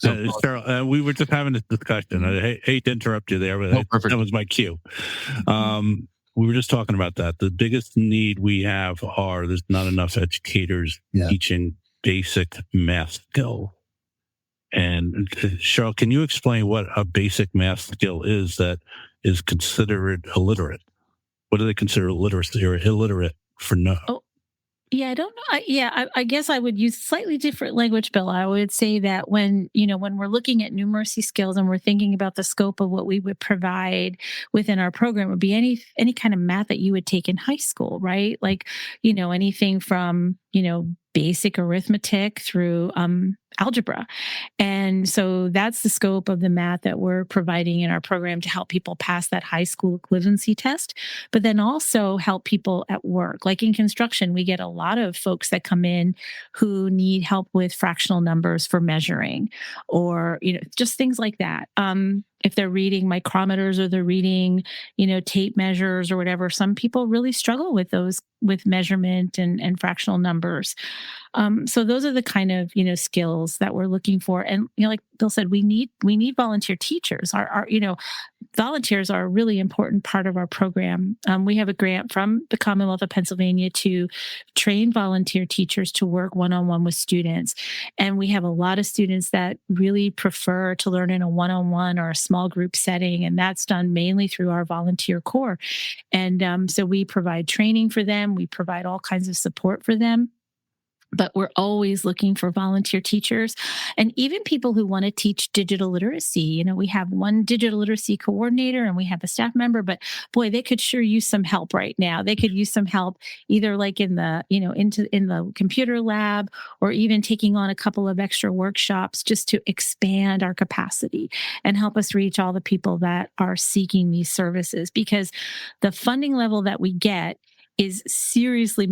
[SPEAKER 4] Cheryl, we were just having this discussion. I hate to interrupt you there, but that was my cue. We were just talking about that. The biggest need we have there's not enough educators teaching basic math skill. And Cheryl, can you explain what a basic math skill is that is considered illiterate? What do they consider literacy or illiterate for no?
[SPEAKER 3] Oh. Yeah, I don't know. I guess I would use slightly different language, Bill. I would say that when we're looking at numeracy skills and we're thinking about the scope of what we would provide within our program, it would be any kind of math that you would take in high school, right? Like, anything from, basic arithmetic through algebra. And so that's the scope of the math that we're providing in our program to help people pass that high school equivalency test, but then also help people at work. Like in construction, we get a lot of folks that come in who need help with fractional numbers for measuring or, just things like that. If they're reading micrometers or they're reading, tape measures or whatever, some people really struggle with those, with measurement and fractional numbers. So those are the kind of, skills that we're looking for. And, like Bill said, we need volunteer teachers. volunteers are a really important part of our program. We have a grant from the Commonwealth of Pennsylvania to train volunteer teachers to work one-on-one with students. And we have a lot of students that really prefer to learn in a one-on-one or a small group setting. And that's done mainly through our volunteer corps. And so we provide training for them. We provide all kinds of support for them. But we're always looking for volunteer teachers and even people who want to teach digital literacy. You know, we have one digital literacy coordinator and we have a staff member, but boy, they could sure use some help right now. They could use some help either like in the, in the computer lab or even taking on a couple of extra workshops just to expand our capacity and help us reach all the people that are seeking these services, because the funding level that we get is seriously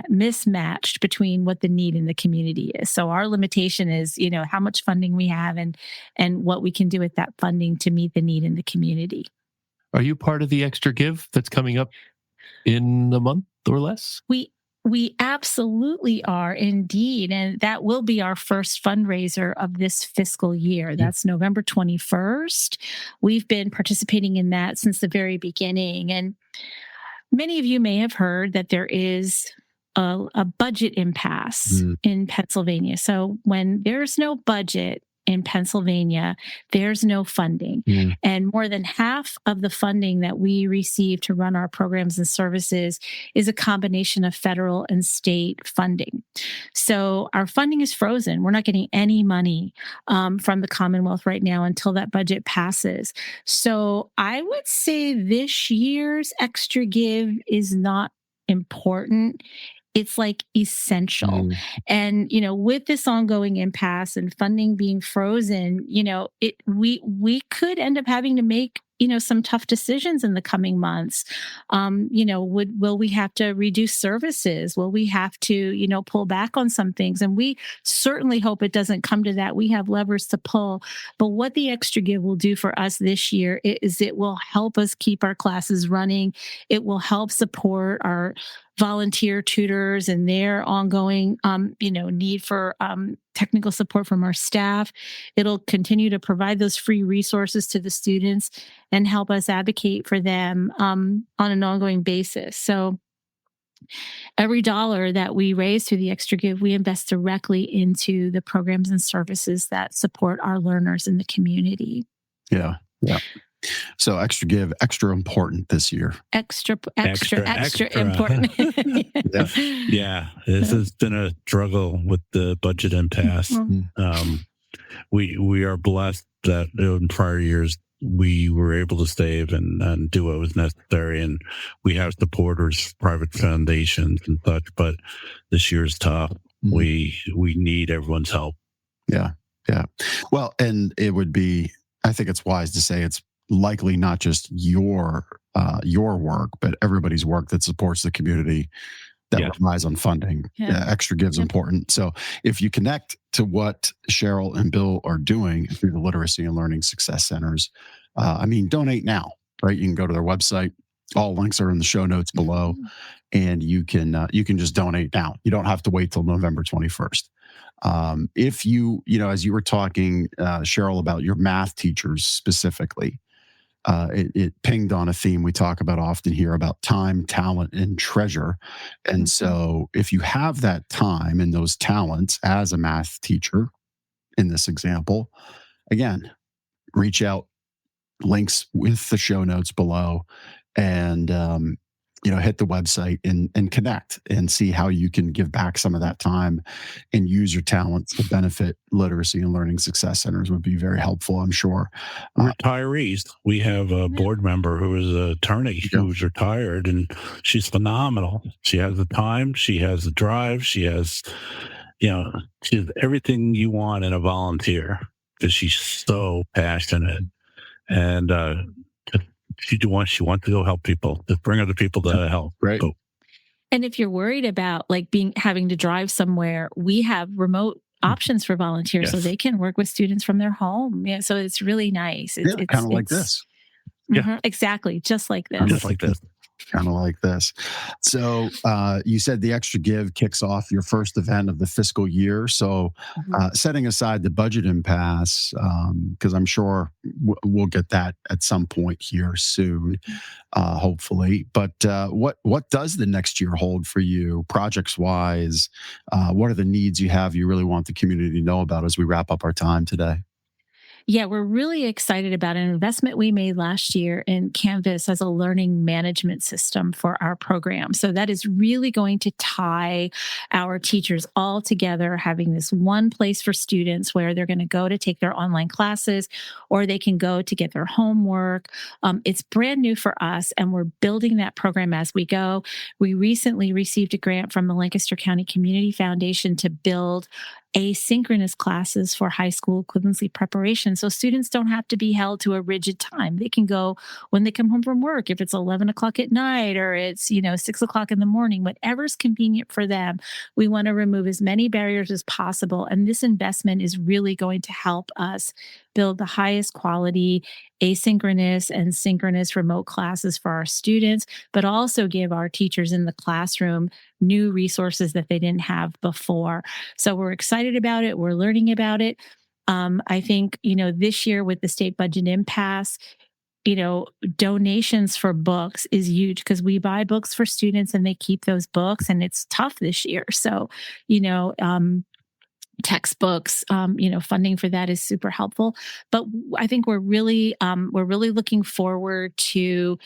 [SPEAKER 3] mismatched between what the need in the community is. So our limitation is, how much funding we have and what we can do with that funding to meet the need in the community.
[SPEAKER 2] Are you part of the Extra Give that's coming up in a month or less?
[SPEAKER 3] We absolutely are indeed. And that will be our first fundraiser of this fiscal year. That's November 21st. We've been participating in that since the very beginning. And many of you may have heard that there is a budget impasse in Pennsylvania. So when there's no budget in Pennsylvania, there's no funding. And more than half of the funding that we receive to run our programs and services is a combination of federal and state funding. So our funding is frozen. We're not getting any money from the Commonwealth right now until that budget passes. So I would say this year's Extra Give is not important. It's like essential. And, with this ongoing impasse and funding being frozen, we could end up having to make, some tough decisions in the coming months. Will we have to reduce services? Will we have to, pull back on some things? And we certainly hope it doesn't come to that. We have levers to pull. But what the Extra Give will do for us this year is it will help us keep our classes running. It will help support our volunteer tutors and their ongoing, need for technical support from our staff. It'll continue to provide those free resources to the students and help us advocate for them on an ongoing basis. So every dollar that we raise through the Extra Give, we invest directly into the programs and services that support our learners in the community.
[SPEAKER 1] Yeah. So Extra Give, extra important this year.
[SPEAKER 3] Extra important.
[SPEAKER 4] Yeah, this has been a struggle with the budget impasse. We are blessed that in prior years we were able to save and do what was necessary, and we have supporters, private foundations and such. But this year's tough. We need everyone's help.
[SPEAKER 1] Yeah. Well, and it would be, I think it's wise to say it's likely not just your work, but everybody's work that supports the community that relies on funding. Extra Give's important. So if you connect to what Cheryl and Bill are doing through the Literacy and Learning Success Centers, donate now, right? You can go to their website. All links are in the show notes below, and you can just donate now. You don't have to wait till November 21st. If as you were talking, Cheryl, about your math teachers specifically, it pinged on a theme we talk about often here about time, talent, and treasure. And so if you have that time and those talents as a math teacher, in this example, again, reach out, links with the show notes below, and hit the website and connect and see how you can give back some of that time and use your talents to benefit Literacy and Learning Success Centers would be very helpful, I'm sure.
[SPEAKER 4] Retirees. We have a board member who is an attorney who's retired, and she's phenomenal. She has the time, she has the drive, she has, she's everything you want in a volunteer because she's so passionate. And she wants to go help people. Just bring other people to help.
[SPEAKER 1] Right.
[SPEAKER 4] So.
[SPEAKER 3] And if you're worried about having to drive somewhere, we have remote options for volunteers, so they can work with students from their home. Yeah, so it's really nice. It's
[SPEAKER 1] kind of like this.
[SPEAKER 3] Exactly, just like this.
[SPEAKER 4] Just like this.
[SPEAKER 1] kind of like this. So you said the Extra Give kicks off your first event of the fiscal year. So setting aside the budget impasse, because I'm sure we'll get that at some point here soon, hopefully. But what does the next year hold for you, projects wise? What are the needs you have you really want the community to know about as we wrap up our time today?
[SPEAKER 3] Yeah, we're really excited about an investment we made last year in Canvas as a learning management system for our program. So that is really going to tie our teachers all together, having this one place for students where they're going to go to take their online classes or they can go to get their homework. It's brand new for us, and we're building that program as we go. We recently received a grant from the Lancaster County Community Foundation to build asynchronous classes for high school equivalency preparation. So students don't have to be held to a rigid time. They can go when they come home from work, if it's 11 o'clock at night or it's, 6 o'clock in the morning, whatever's convenient for them. We want to remove as many barriers as possible. And this investment is really going to help us build the highest quality asynchronous and synchronous remote classes for our students, but also give our teachers in the classroom new resources that they didn't have before. So we're excited about it. We're learning about it. I think, this year with the state budget impasse, donations for books is huge because we buy books for students and they keep those books, and it's tough this year. So, textbooks, funding for that is super helpful. But I think we're really looking forward to,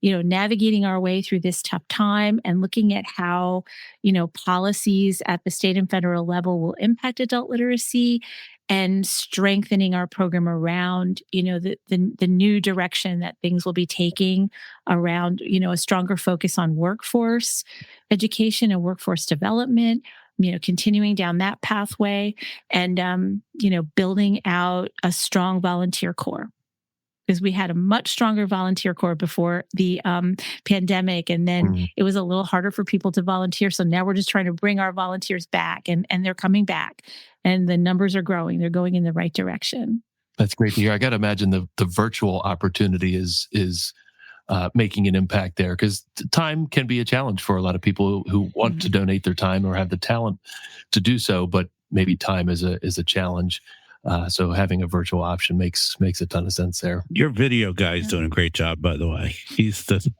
[SPEAKER 3] navigating our way through this tough time and looking at how, policies at the state and federal level will impact adult literacy and strengthening our program around, the new direction that things will be taking around, a stronger focus on workforce education and workforce development, continuing down that pathway and, building out a strong volunteer corps. Because we had a much stronger volunteer corps before the pandemic. And then it was a little harder for people to volunteer. So now we're just trying to bring our volunteers back and they're coming back and the numbers are growing. They're going in the right direction.
[SPEAKER 2] That's great to hear. I got to imagine the virtual opportunity is making an impact there, because time can be a challenge for a lot of people who want to donate their time or have the talent to do so, but maybe time is a challenge. So having a virtual option makes a ton of sense there.
[SPEAKER 4] Your video guy's doing a great job, by the way. He's throwing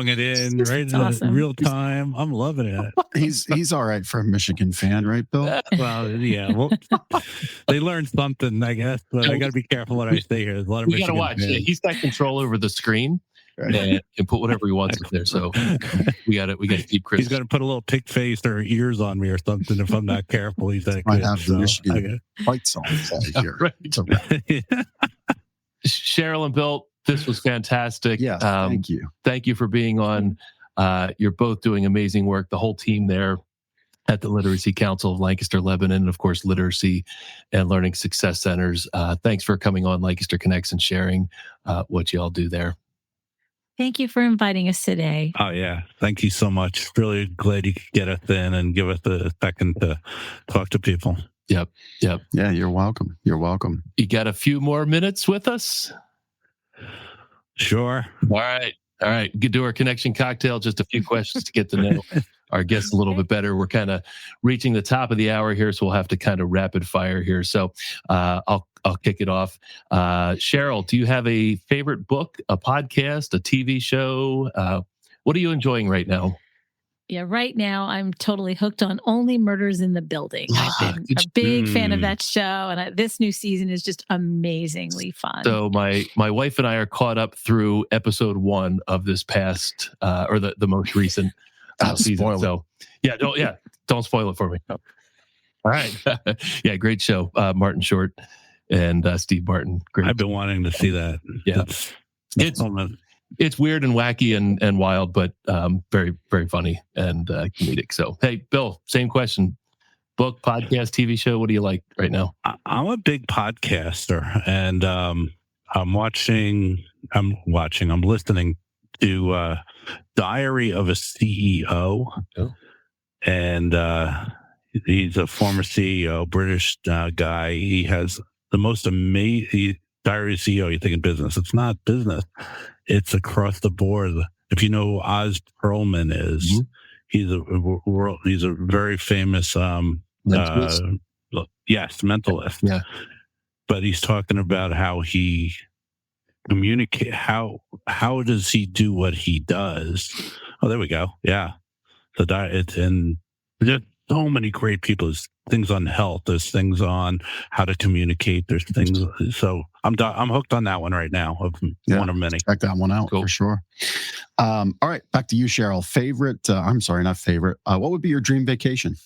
[SPEAKER 4] it in right in real time. I'm loving it.
[SPEAKER 1] He's all right for a Michigan fan, right, Bill?
[SPEAKER 4] Well, yeah. Well, they learned something, I guess. But I got to be careful what I say here. There's a lot of
[SPEAKER 2] we got to watch. Yeah, he's got control over the screen. Right. And put whatever he wants up there. So we got to keep Chris.
[SPEAKER 4] He's going to put a little pig face or ears on me or something if I'm not careful. He's that
[SPEAKER 1] might
[SPEAKER 4] good.
[SPEAKER 1] Have the Michigan fight song here.
[SPEAKER 2] Right. Cheryl and Bill, this was fantastic.
[SPEAKER 1] Yeah, thank you.
[SPEAKER 2] Thank you for being on. You're both doing amazing work. The whole team there at the Literacy Council of Lancaster, Lebanon, and of course, Literacy and Learning Success Centers. Thanks for coming on Lancaster Connects and sharing what you all do there.
[SPEAKER 3] Thank you for inviting us today.
[SPEAKER 4] Oh, yeah. Thank you so much. Really glad you could get us in and give us a second to talk to people.
[SPEAKER 2] Yep.
[SPEAKER 1] Yeah, you're welcome. You
[SPEAKER 2] got a few more minutes with us?
[SPEAKER 4] Sure.
[SPEAKER 2] All right. We could do our connection cocktail. Just a few questions to get to know our guests a little bit better. We're kind of reaching the top of the hour here, so we'll have to kind of rapid fire here. So I'll kick it off. Cheryl, do you have a favorite book, a podcast, a TV show? What are you enjoying right now?
[SPEAKER 3] Yeah, right now I'm totally hooked on Only Murders in the Building. I've been a big fan of that show, and this new season is just amazingly fun.
[SPEAKER 2] So my wife and I are caught up through episode 1 of this past, or the most recent season. So don't spoil it for me. All right, yeah, great show. Martin Short and Steve Martin. Great.
[SPEAKER 4] I've been wanting to see that.
[SPEAKER 2] Yeah, it's weird and wacky and wild, but very, very funny and comedic. So, hey, Bill, same question. Book, podcast, TV show, what do you like right now?
[SPEAKER 4] I'm a big podcaster, and I'm listening to Diary of a CEO.
[SPEAKER 2] Oh.
[SPEAKER 4] And he's a former CEO, British guy. He has the most amazing Diary of a CEO. You think in business. It's not business. it's across the board. If you know who Oz Perlman is, he's a very famous mentalist.
[SPEAKER 2] Yeah.
[SPEAKER 4] But he's talking about how he communicate. How does he do what he does? Oh, there we go. Yeah, the diet, and there's so many great people. There's things on health. There's things on how to communicate. There's things. So I'm hooked on that one right now. One of many.
[SPEAKER 1] Check that one out for sure. All right, back to you, Cheryl. Favorite? I'm sorry, not favorite. What would be your dream vacation?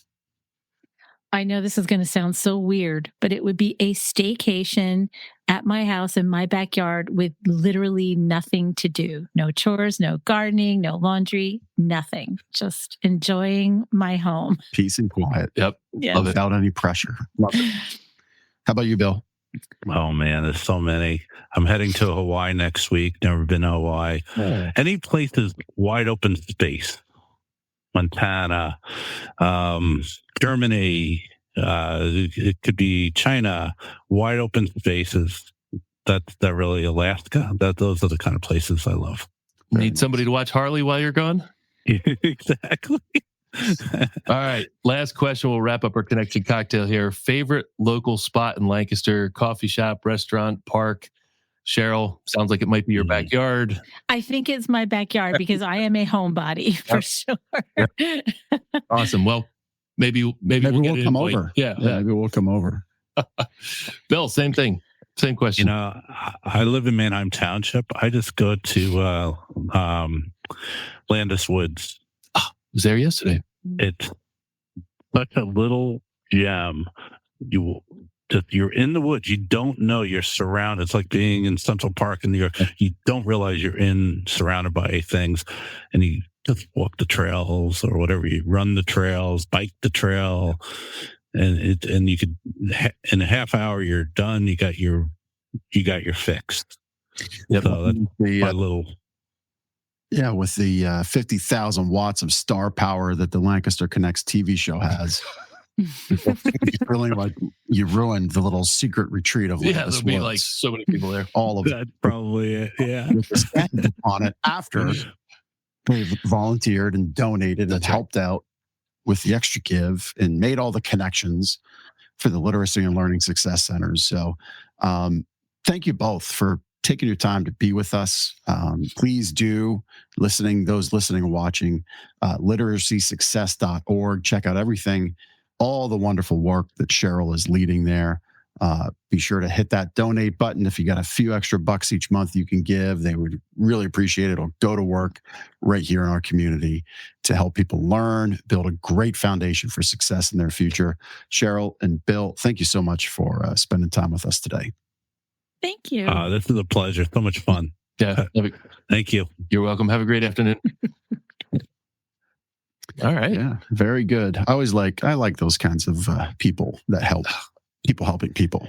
[SPEAKER 3] I know this is going to sound so weird, but it would be a staycation at my house in my backyard with literally nothing to do. No chores, no gardening, no laundry, nothing. Just enjoying my home.
[SPEAKER 1] Peace and quiet.
[SPEAKER 2] Yep.
[SPEAKER 3] Yeah.
[SPEAKER 1] Without any pressure. Love it. How about you, Bill?
[SPEAKER 4] Oh, man, there's so many. I'm heading to Hawaii next week. Never been to Hawaii. Oh. Any place is wide open space. Montana, Germany, it could be China, wide open spaces. That really Alaska. Those are the kind of places I love.
[SPEAKER 2] Need somebody to watch Harley while you're gone?
[SPEAKER 4] Exactly.
[SPEAKER 2] All right. Last question. We'll wrap up our connection cocktail here. Favorite local spot in Lancaster? Coffee shop, restaurant, park? Cheryl, sounds like it might be your backyard.
[SPEAKER 3] I think it's my backyard because I am a homebody for sure.
[SPEAKER 2] Awesome. Well, maybe
[SPEAKER 1] we'll come over.
[SPEAKER 2] Yeah,
[SPEAKER 1] maybe we'll come over.
[SPEAKER 2] Bill, same thing. Same question.
[SPEAKER 4] You know, I live in Manheim Township. I just go to Landis Woods.
[SPEAKER 2] I was there yesterday.
[SPEAKER 4] It's such a little gem. You're in the woods. You don't know you're surrounded. It's like being in Central Park in New York. You don't realize you're surrounded by things, and you just walk the trails or whatever. You run the trails, bike the trail, and you could in a half hour you're done. You got your fix.
[SPEAKER 2] Yep.
[SPEAKER 4] So that's my little.
[SPEAKER 1] Yeah, with the 50,000 watts of star power that the Lancaster Connects TV show has. Really, like you ruined the little secret retreat of
[SPEAKER 2] Landis Woods. There'll be like so many people there.
[SPEAKER 1] All of
[SPEAKER 4] that's probably it. Yeah,
[SPEAKER 1] on it after they've volunteered and donated and helped out with the extra give and made all the connections for the literacy and learning success centers. So, thank you both for taking your time to be with us. Please do those listening and watching, literacysuccess.org. Check out everything. All the wonderful work that Cheryl is leading there. Be sure to hit that donate button. If you got a few extra bucks each month you can give, they would really appreciate it. It'll go to work right here in our community to help people learn, build a great foundation for success in their future. Cheryl and Bill, thank you so much for spending time with us today.
[SPEAKER 3] Thank you.
[SPEAKER 4] This is a pleasure. So much fun.
[SPEAKER 2] Yeah.
[SPEAKER 4] Thank you.
[SPEAKER 2] You're welcome. Have a great afternoon. All right.
[SPEAKER 1] Yeah, very good. I like those kinds of people that help people helping people.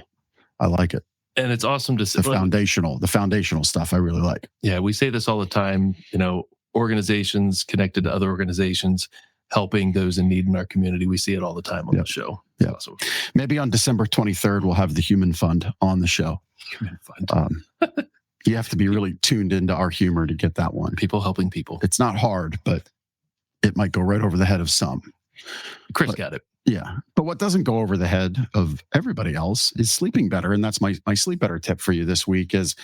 [SPEAKER 1] I like it.
[SPEAKER 2] And it's awesome to see
[SPEAKER 1] the foundational stuff I really like.
[SPEAKER 2] Yeah, we say this all the time, organizations connected to other organizations helping those in need in our community. We see it all the time on the show.
[SPEAKER 1] Yeah.
[SPEAKER 2] Awesome.
[SPEAKER 1] Maybe on December 23rd, we'll have the Human Fund on the show.
[SPEAKER 2] Human Fund.
[SPEAKER 1] You have to be really tuned into our humor to get that one.
[SPEAKER 2] People helping people.
[SPEAKER 1] It's not hard, but it might go right over the head of some.
[SPEAKER 2] Chris got it.
[SPEAKER 1] Yeah. But what doesn't go over the head of everybody else is sleeping better. And that's my sleep better tip for you this week is,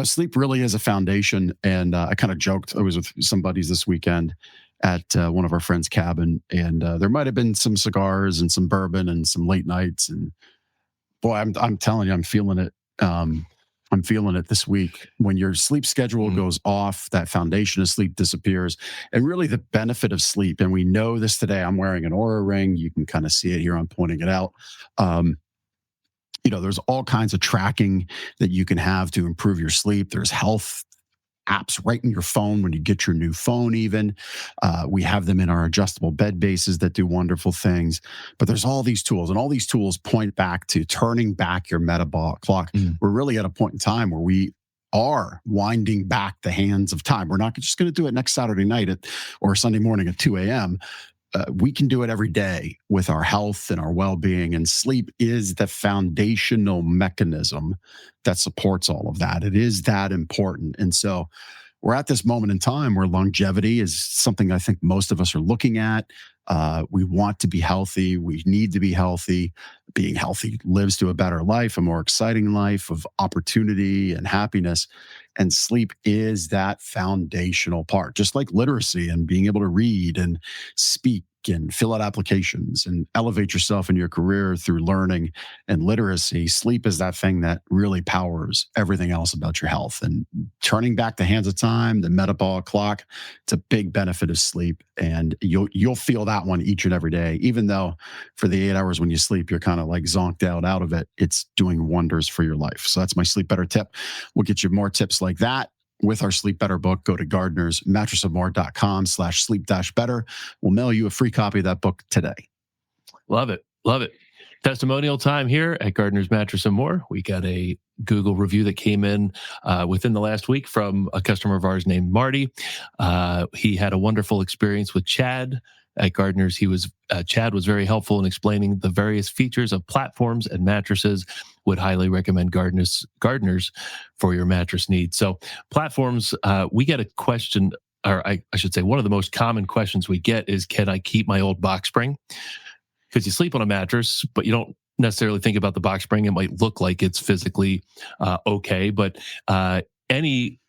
[SPEAKER 1] sleep really is a foundation. And I kind of joked, I was with some buddies this weekend at one of our friends' cabin, and there might have been some cigars and some bourbon and some late nights. And boy, I'm telling you, I'm feeling it. I'm feeling it this week. When your sleep schedule goes off, that foundation of sleep disappears. And really the benefit of sleep, and we know this today, I'm wearing an Oura ring. You can kind of see it here. I'm pointing it out. There's all kinds of tracking that you can have to improve your sleep. There's health apps right in your phone when you get your new phone even. We have them in our adjustable bed bases that do wonderful things. But there's all these tools, and all these tools point back to turning back your metabolic clock. We're really at a point in time where we are winding back the hands of time. We're not just going to do it next Saturday night or Sunday morning at 2 a.m. We can do it every day with our health and our well-being, and sleep is the foundational mechanism that supports all of that. It is that important. And so we're at this moment in time where longevity is something I think most of us are looking at. We want to be healthy. We need to be healthy. Being healthy lives to a better life, a more exciting life of opportunity and happiness. And sleep is that foundational part, just like literacy and being able to read and speak and fill out applications and elevate yourself in your career through learning and literacy. Sleep is that thing that really powers everything else about your health. And turning back the hands of time, the metabolic clock, it's a big benefit of sleep. And you'll feel that one each and every day, even though for the 8 hours when you sleep, you're kind of like zonked out of it. It's doing wonders for your life. So that's my sleep better tip. We'll get you more tips like that with our Sleep Better book. Go to gardenersmattressofmore.com/sleep-better. We'll mail you a free copy of that book today.
[SPEAKER 2] Love it. Love it. Testimonial time here at Gardener's Mattress and More. We got a Google review that came in within the last week from a customer of ours named Marty. He had a wonderful experience with Chad at Gardeners. Chad was very helpful in explaining the various features of platforms and mattresses. Would highly recommend gardeners for your mattress needs. So platforms, we get a question, or I should say one of the most common questions we get is, can I keep my old box spring? Because you sleep on a mattress, but you don't necessarily think about the box spring. It might look like it's physically okay, but any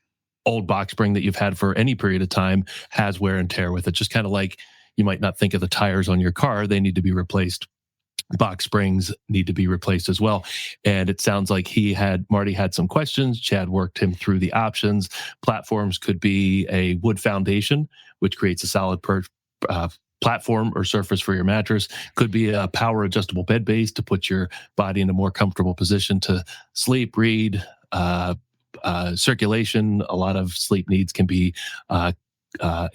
[SPEAKER 2] old box spring that you've had for any period of time has wear and tear with it. Just kind of like you might not think of the tires on your car. They need to be replaced. Box springs need to be replaced as well. And it sounds like Marty had some questions. Chad worked him through the options. Platforms could be a wood foundation, which creates a solid platform or surface for your mattress. Could be a power adjustable bed base to put your body in a more comfortable position to sleep, read, circulation. A lot of sleep needs can be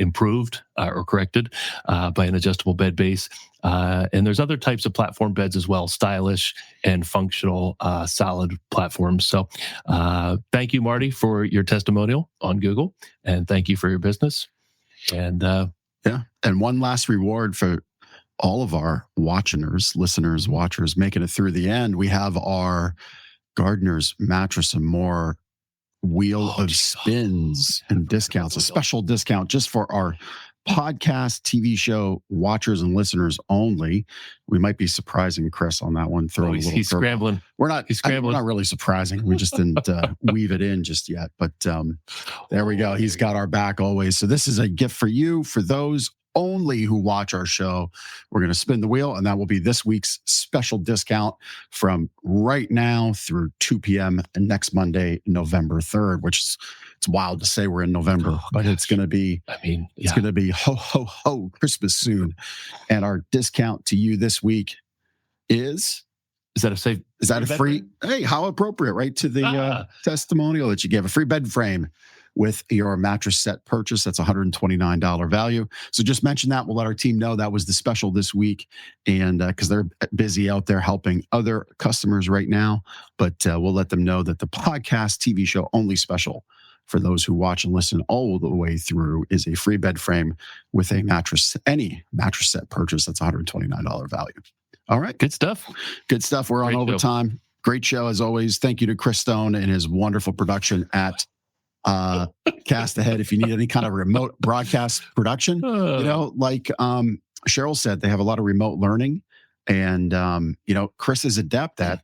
[SPEAKER 2] improved or corrected by an adjustable bed base. And there's other types of platform beds as well, stylish and functional solid platforms. So thank you, Marty, for your testimonial on Google, and thank you for your business. And
[SPEAKER 1] and one last reward for all of our listeners, watchers, making it through the end. We have our Gardener's Mattress and More wheel of spins and discounts, a special discount just for our podcast, TV show watchers and listeners only. We might be surprising Chris on that one.
[SPEAKER 2] He's scrambling.
[SPEAKER 1] He's scrambling. We're not really surprising. We just didn't weave it in just yet. But there we go. He's got our back always. So this is a gift for you, for those only who watch our show. We're going to spin the wheel, and that will be this week's special discount from right now through 2 p.m. next Monday, November 3rd, which is, it's wild to say we're in November, but it's going to be, it's going to be ho, ho, ho Christmas soon. And our discount to you this week is that a free? Hey, how appropriate, right? To the testimonial that you gave, a free bed frame with your mattress set purchase. That's $129 value. So just mention that. We'll let our team know that was the special this week. And because they're busy out there helping other customers right now. But we'll let them know that the podcast TV show only special for those who watch and listen all the way through is a free bed frame with a mattress, any mattress set purchase. That's $129 value. All right.
[SPEAKER 2] Good stuff.
[SPEAKER 1] Good stuff. We're on overtime. Great show as always. Thank you to Chris Stone and his wonderful production at Cast Ahead. If you need any kind of remote broadcast production, like Cheryl said, they have a lot of remote learning, and Chris is adept at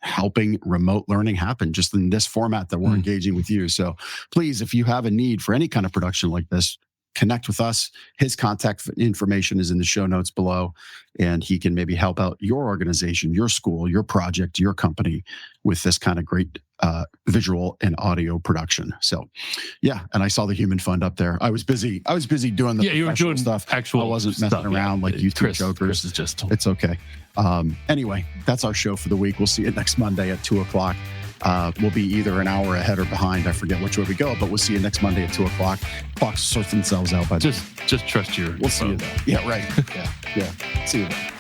[SPEAKER 1] helping remote learning happen just in this format that we're engaging with you. So please, if you have a need for any kind of production like this, connect with us. His contact information is in the show notes below, and he can maybe help out your organization, your school, your project, your company with this kind of great visual and audio production. So, and I saw the Human Fund up there. I was busy doing the
[SPEAKER 2] you were doing
[SPEAKER 1] stuff.
[SPEAKER 2] Actual,
[SPEAKER 1] I wasn't messing around like you two jokers.
[SPEAKER 2] Chris is just.
[SPEAKER 1] It's okay. Anyway, that's our show for the week. We'll see you next Monday at 2:00. We'll be either an hour ahead or behind. I forget which way we go, but we'll see you next Monday at 2:00. Clocks sort themselves out by
[SPEAKER 2] just trust your.
[SPEAKER 1] We'll see you then. Yeah, right. Yeah. See you then.